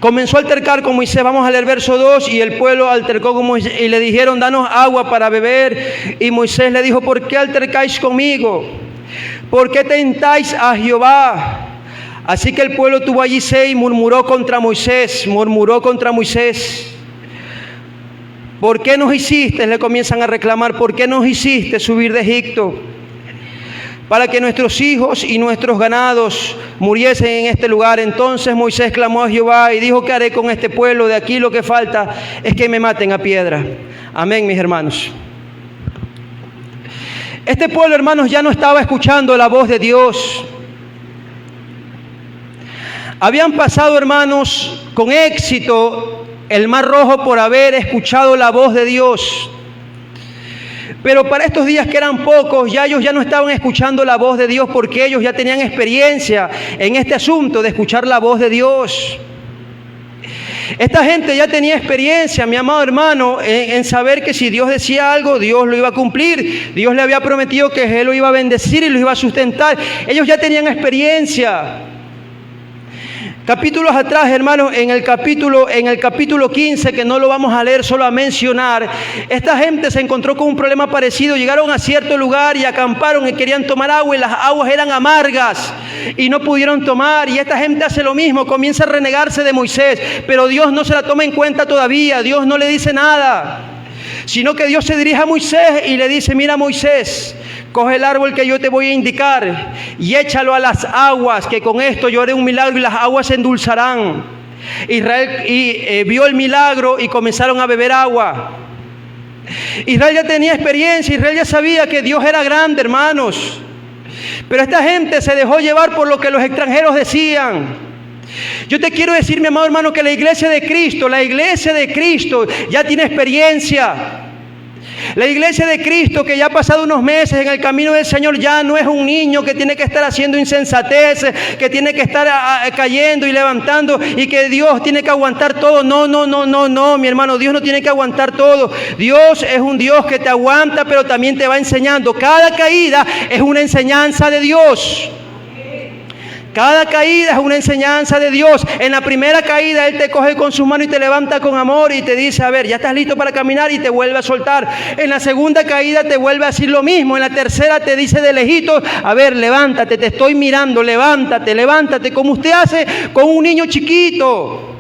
Comenzó a altercar con Moisés. Vamos a leer verso 2. Y el pueblo altercó con Moisés y le dijeron: danos agua para beber. Y Moisés le dijo: ¿por qué altercáis conmigo? ¿Por qué tentáis a Jehová? Así que el pueblo tuvo allí sed y murmuró contra Moisés. ¿Por qué nos hiciste? Le comienzan a reclamar: ¿por qué nos hiciste subir de Egipto? Para que nuestros hijos y nuestros ganados muriesen en este lugar. Entonces Moisés clamó a Jehová y dijo: ¿qué haré con este pueblo? De aquí lo que falta es que me maten a piedra. Amén, mis hermanos. Este pueblo, hermanos, ya no estaba escuchando la voz de Dios. Habían pasado, hermanos, con éxito el Mar Rojo por haber escuchado la voz de Dios. Pero para estos días, que eran pocos, ya ellos ya no estaban escuchando la voz de Dios, porque ellos ya tenían experiencia en este asunto de escuchar la voz de Dios. Esta gente ya tenía experiencia, mi amado hermano, en saber que si Dios decía algo, Dios lo iba a cumplir. Dios le había prometido que Él lo iba a bendecir y lo iba a sustentar. Ellos ya tenían experiencia. Capítulos atrás, hermanos, en el capítulo 15, que no lo vamos a leer, solo a mencionar, esta gente se encontró con un problema parecido. Llegaron a cierto lugar y acamparon y querían tomar agua, y las aguas eran amargas y no pudieron tomar. Y esta gente hace lo mismo, comienza a renegarse de Moisés, pero Dios no se la toma en cuenta todavía. Dios no le dice nada, sino que Dios se dirige a Moisés y le dice: mira, Moisés, coge el árbol que yo te voy a indicar y échalo a las aguas, que con esto yo haré un milagro y las aguas se endulzarán. Israel vio el milagro y comenzaron a beber agua. Israel ya tenía experiencia, Israel ya sabía que Dios era grande, hermanos. Pero esta gente se dejó llevar por lo que los extranjeros decían. Yo te quiero decir, mi amado hermano, que la iglesia de Cristo ya tiene experiencia. La iglesia de Cristo, que ya ha pasado unos meses en el camino del Señor, ya no es un niño que tiene que estar haciendo insensatez, que tiene que estar cayendo y levantando, y que Dios tiene que aguantar todo. No, mi hermano, Dios no tiene que aguantar todo. Dios es un Dios que te aguanta, pero también te va enseñando. Cada caída es una enseñanza de Dios. Cada caída es una enseñanza de Dios. En la primera caída Él te coge con sus manos y te levanta con amor y te dice: a ver, ya estás listo para caminar, y te vuelve a soltar. En la segunda caída te vuelve a decir lo mismo. En la tercera te dice de lejitos: a ver, levántate, te estoy mirando, levántate, como usted hace con un niño chiquito.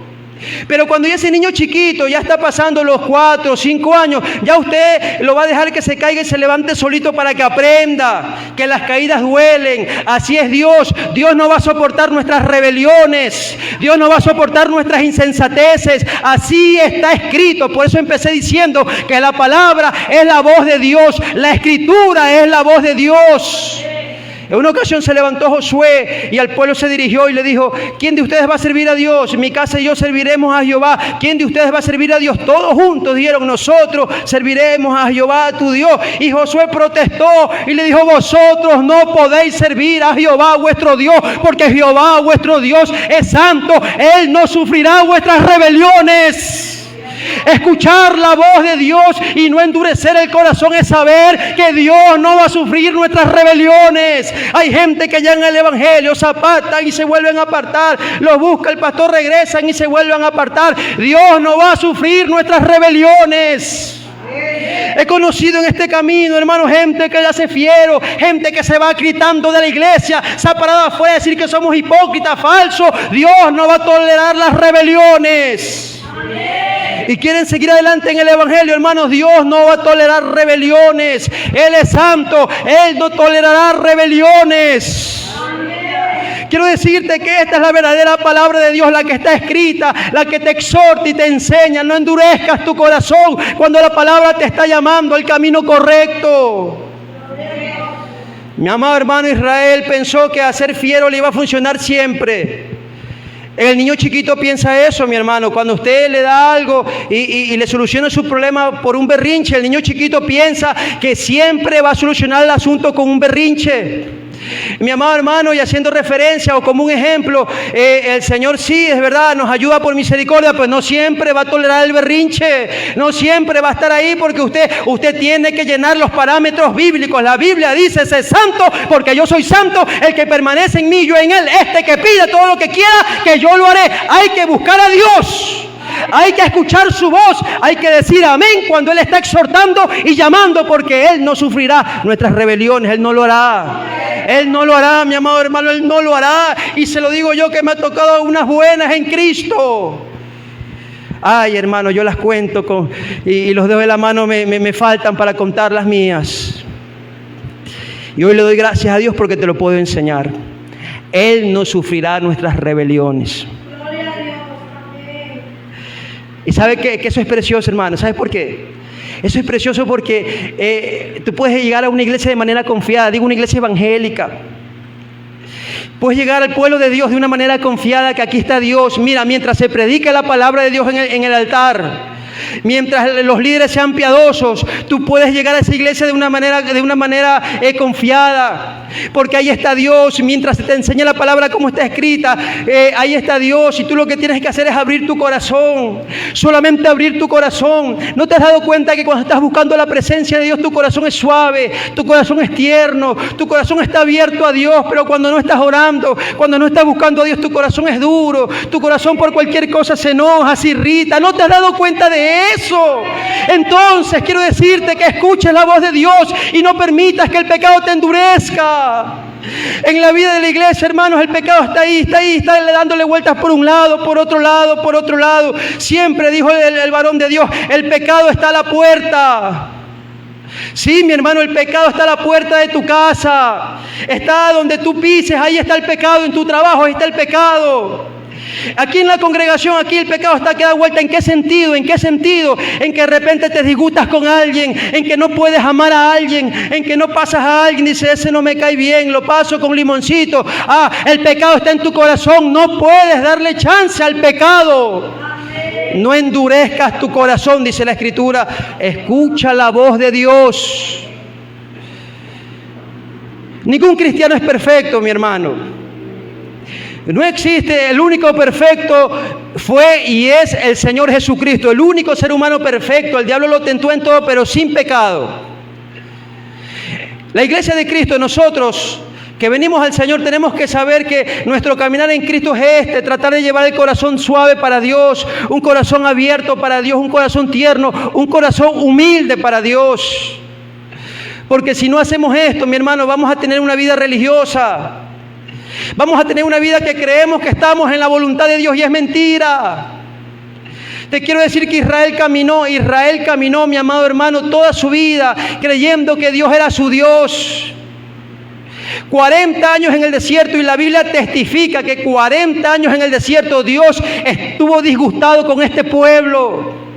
Pero cuando ya ese niño chiquito ya está pasando los 4 o 5 años, ya usted lo va a dejar que se caiga y se levante solito para que aprenda que las caídas duelen. Así es Dios. Dios no va a soportar nuestras rebeliones. Dios no va a soportar nuestras insensateces. Así está escrito. Por eso empecé diciendo que la palabra es la voz de Dios. La escritura es la voz de Dios. En una ocasión se levantó Josué y al pueblo se dirigió y le dijo: ¿quién de ustedes va a servir a Dios? Mi casa y yo serviremos a Jehová. ¿Quién de ustedes va a servir a Dios? Todos juntos dijeron: nosotros serviremos a Jehová tu Dios. Y Josué protestó y le dijo: vosotros no podéis servir a Jehová vuestro Dios, porque Jehová vuestro Dios es santo. Él no sufrirá vuestras rebeliones. Escuchar la voz de Dios y no endurecer el corazón es saber que Dios no va a sufrir nuestras rebeliones. Hay gente que ya en el evangelio se apartan y se vuelven a apartar, los busca el pastor, regresan y se vuelven a apartar. Dios no va a sufrir nuestras rebeliones. He conocido en este camino, hermano, gente que ya se fiero, gente que se va gritando de la iglesia, se ha parado afuera a decir que somos hipócritas, falsos. Dios no va a tolerar las rebeliones. Y quieren seguir adelante en el evangelio, hermanos. Dios no va a tolerar rebeliones. Él es santo, Él no tolerará rebeliones. Quiero decirte que esta es la verdadera palabra de Dios, la que está escrita, la que te exhorta y te enseña. No endurezcas tu corazón cuando la palabra te está llamando al camino correcto. Mi amado hermano Israel pensó que hacer fiero le iba a funcionar siempre. El niño chiquito piensa eso, mi hermano. Cuando usted le da algo y le soluciona su problema por un berrinche, el niño chiquito piensa que siempre va a solucionar el asunto con un berrinche. Mi amado hermano, y haciendo referencia o como un ejemplo, el Señor sí, es verdad, nos ayuda por misericordia, pues no siempre va a tolerar el berrinche, no siempre va a estar ahí, porque usted tiene que llenar los parámetros bíblicos. La Biblia dice: sé santo porque yo soy santo, el que permanece en mí, yo en él. Este que pide todo lo que quiera, que yo lo haré. Hay que buscar a Dios. Hay que escuchar su voz, hay que decir amén cuando Él está exhortando y llamando, porque Él no sufrirá nuestras rebeliones. Él no lo hará. Él no lo hará, mi amado hermano, Él no lo hará. Y se lo digo yo, que me ha tocado unas buenas en Cristo. Ay, hermano, yo las cuento y los dedos de la mano me faltan para contar las mías. Y hoy le doy gracias a Dios porque te lo puedo enseñar. Él no sufrirá nuestras rebeliones. Y sabe que eso es precioso, hermano. ¿Sabes por qué? Eso es precioso porque tú puedes llegar a una iglesia de manera confiada. Digo, una iglesia evangélica. Puedes llegar al pueblo de Dios de una manera confiada, que aquí está Dios. Mira, mientras se predica la palabra de Dios en el altar, mientras los líderes sean piadosos, tú puedes llegar a esa iglesia de una manera confiada, porque ahí está Dios. Mientras se te enseña la palabra como está escrita, ahí está Dios, y tú lo que tienes que hacer es abrir tu corazón, solamente abrir tu corazón. ¿No te has dado cuenta que cuando estás buscando la presencia de Dios, tu corazón es suave, tu corazón es tierno, tu corazón está abierto a Dios? Pero cuando no estás orando, cuando no estás buscando a Dios, tu corazón es duro, tu corazón por cualquier cosa se enoja, se irrita. ¿No te has dado cuenta de eso? Entonces quiero decirte que escuches la voz de Dios y no permitas que el pecado te endurezca. En la vida de la iglesia, hermanos, el pecado está ahí, está dándole vueltas por un lado, por otro lado, por otro lado. Siempre dijo el varón de Dios: el pecado está a la puerta. Sí, mi hermano, el pecado está a la puerta de tu casa, está donde tú pises, ahí está el pecado. En tu trabajo, ahí está el pecado. Aquí en la congregación, aquí el pecado está que da vuelta. ¿En qué sentido? ¿En qué sentido? En que de repente te disgustas con alguien, en que no puedes amar a alguien, en que no pasas a alguien y dices: ese no me cae bien, lo paso con limoncito. El pecado está en tu corazón, no puedes darle chance al pecado. No endurezcas tu corazón, dice la Escritura. Escucha la voz de Dios. Ningún cristiano es perfecto, mi hermano. No existe. El único perfecto fue y es el Señor Jesucristo, el único ser humano perfecto. El diablo lo tentó en todo, pero sin pecado. La iglesia de Cristo, nosotros que venimos al Señor, tenemos que saber que nuestro caminar en Cristo es tratar de llevar el corazón suave para Dios, un corazón abierto para Dios, un corazón tierno, un corazón humilde para Dios. Porque si no hacemos esto, mi hermano, vamos a tener una vida religiosa. Vamos a tener una vida que creemos que estamos en la voluntad de Dios, y es mentira. Te quiero decir que Israel caminó, mi amado hermano, toda su vida creyendo que Dios era su Dios. 40 años en el desierto, y la Biblia testifica que 40 años en el desierto Dios estuvo disgustado con este pueblo.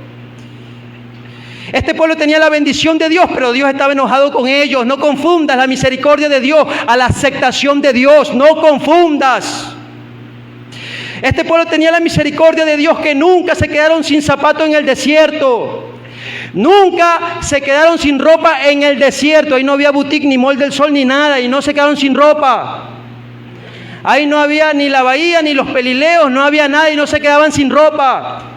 Este pueblo tenía la bendición de Dios, pero Dios estaba enojado con ellos. No confundas la misericordia de Dios a la aceptación de Dios. No confundas. Este pueblo tenía la misericordia de Dios, que nunca se quedaron sin zapato en el desierto. Nunca se quedaron sin ropa en el desierto. Ahí no había boutique, ni mall del sol, ni nada. Y no se quedaron sin ropa. Ahí no había ni la bahía, ni los pelileos. No había nada y no se quedaban sin ropa.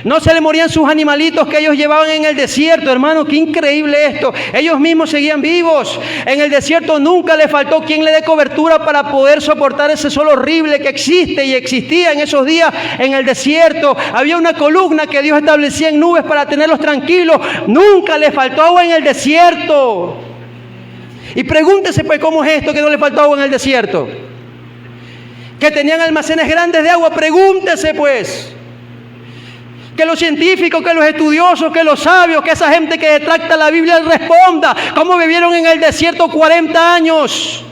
No se le morían sus animalitos que ellos llevaban en el desierto. Hermano, qué increíble esto. Ellos mismos seguían vivos. En el desierto nunca le faltó quien le dé cobertura para poder soportar ese sol horrible que existe y existía en esos días en el desierto. Había una columna que Dios establecía en nubes para tenerlos tranquilos. Nunca le faltó agua en el desierto. Y pregúntese, pues, ¿cómo es esto que no le faltó agua en el desierto? Que tenían almacenes grandes de agua. Pregúntese, pues. Que los científicos, que los estudiosos, que los sabios, que esa gente que detracta la Biblia responda cómo vivieron en el desierto 40 años.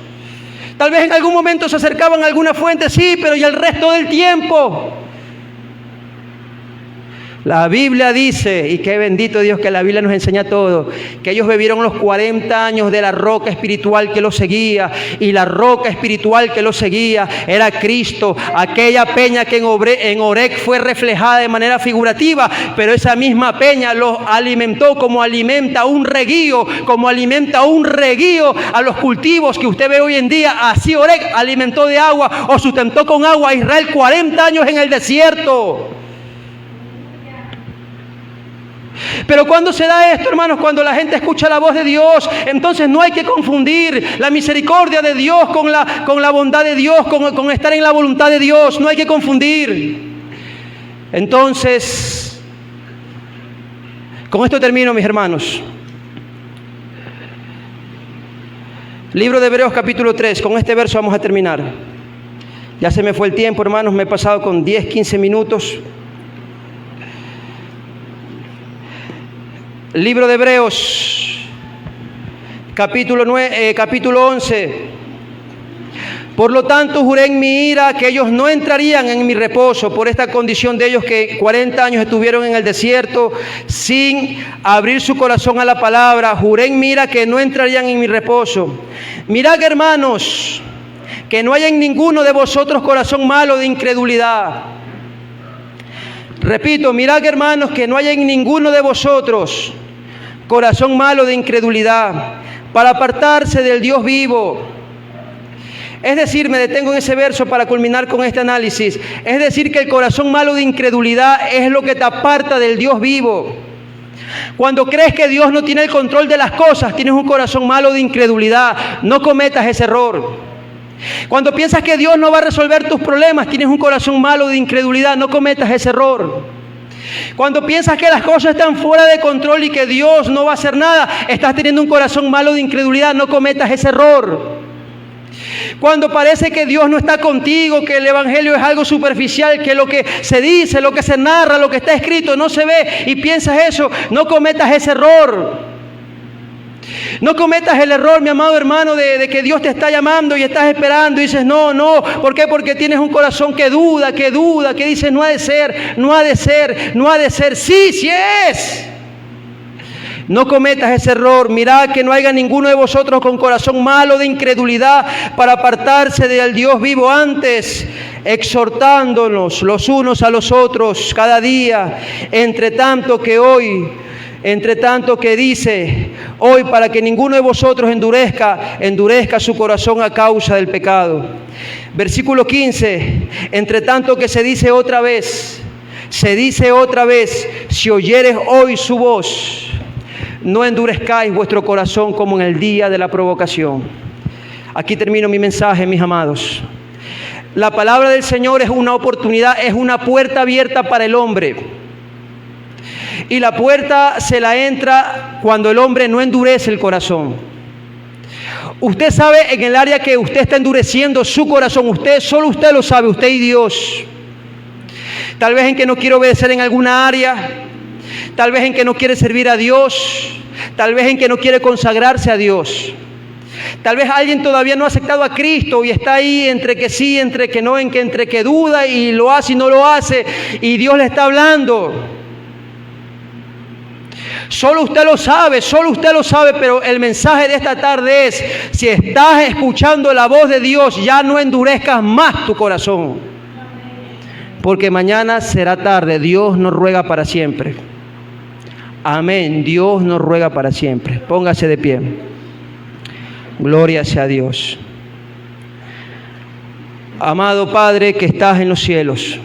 Tal vez en algún momento se acercaban a alguna fuente, sí, pero ¿y el resto del tiempo? La Biblia dice, y qué bendito Dios que la Biblia nos enseña todo, que ellos bebieron los 40 años de la roca espiritual que los seguía, y la roca espiritual que los seguía era Cristo, aquella peña que en Orec fue reflejada de manera figurativa, pero esa misma peña los alimentó como alimenta un reguío, como alimenta un reguío a los cultivos que usted ve hoy en día. Así Orec alimentó de agua o sustentó con agua a Israel 40 años en el desierto. Pero cuando se da esto, hermanos, cuando la gente escucha la voz de Dios, entonces no hay que confundir la misericordia de Dios con la bondad de Dios, con estar en la voluntad de Dios. No hay que confundir. Entonces, con esto termino, mis hermanos. Libro de Hebreos capítulo 3, con este verso vamos a terminar. Ya se me fue el tiempo, hermanos, me he pasado con 10, 15 minutos. Libro de Hebreos, capítulo 11. Por lo tanto, juré en mi ira que ellos no entrarían en mi reposo por esta condición de ellos que 40 años estuvieron en el desierto sin abrir su corazón a la palabra. Juré en mi ira que no entrarían en mi reposo. Mirad, hermanos, que no haya en ninguno de vosotros corazón malo de incredulidad. Repito, mirad, hermanos, que no haya en ninguno de vosotros corazón malo de incredulidad, para apartarse del Dios vivo. Es decir, me detengo en ese verso para culminar con este análisis. Es decir, que el corazón malo de incredulidad es lo que te aparta del Dios vivo. Cuando crees que Dios no tiene el control de las cosas, tienes un corazón malo de incredulidad. No cometas ese error. Cuando piensas que Dios no va a resolver tus problemas, tienes un corazón malo de incredulidad. No cometas ese error. Cuando piensas que las cosas están fuera de control y que Dios no va a hacer nada, estás teniendo un corazón malo de incredulidad. No cometas ese error. Cuando parece que Dios no está contigo, que el evangelio es algo superficial, que lo que se dice, lo que se narra, lo que está escrito no se ve y piensas eso, no cometas ese error. No cometas el error, mi amado hermano, de que Dios te está llamando y estás esperando y dices no. ¿Por qué? Porque tienes un corazón que duda, que dice no ha de ser, no ha de ser, no ha de ser. Sí es. No cometas ese error. Mirad que no haya ninguno de vosotros con corazón malo de incredulidad para apartarse del Dios vivo, antes exhortándonos los unos a los otros cada día, entre tanto que dice hoy, para que ninguno de vosotros endurezca su corazón a causa del pecado. Versículo 15, entre tanto que se dice otra vez, si oyeres hoy su voz, no endurezcáis vuestro corazón como en el día de la provocación. Aquí termino mi mensaje, mis amados. La palabra del Señor es una oportunidad, es una puerta abierta para el hombre. Y la puerta se la entra cuando el hombre no endurece el corazón. Usted sabe en el área que usted está endureciendo su corazón. Solo usted lo sabe, usted y Dios. Tal vez en que no quiere obedecer en alguna área. Tal vez en que no quiere servir a Dios. Tal vez en que no quiere consagrarse a Dios. Tal vez alguien todavía no ha aceptado a Cristo y está ahí entre que sí, entre que no, entre que duda y lo hace y no lo hace. Y Dios le está hablando. Solo usted lo sabe, pero el mensaje de esta tarde es: si estás escuchando la voz de Dios, ya no endurezcas más tu corazón. Porque mañana será tarde. Dios nos ruega para siempre. Amén. Dios nos ruega para siempre. Póngase de pie. Gloria sea a Dios. Amado Padre que estás en los cielos,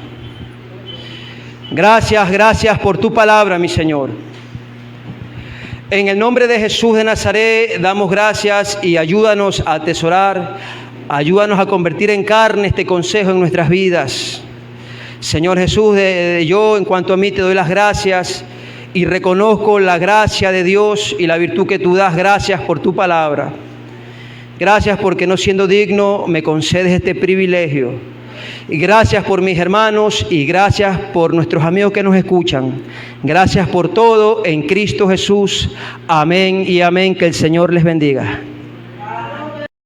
gracias por tu palabra, mi Señor. En el nombre de Jesús de Nazaret damos gracias y ayúdanos a atesorar, ayúdanos a convertir en carne este consejo en nuestras vidas. Señor Jesús, yo en cuanto a mí te doy las gracias y reconozco la gracia de Dios y la virtud que tú das. Gracias por tu palabra. Gracias porque no siendo digno me concedes este privilegio. Y gracias por mis hermanos y gracias por nuestros amigos que nos escuchan. Gracias por todo en Cristo Jesús. Amén y amén. Que el Señor les bendiga.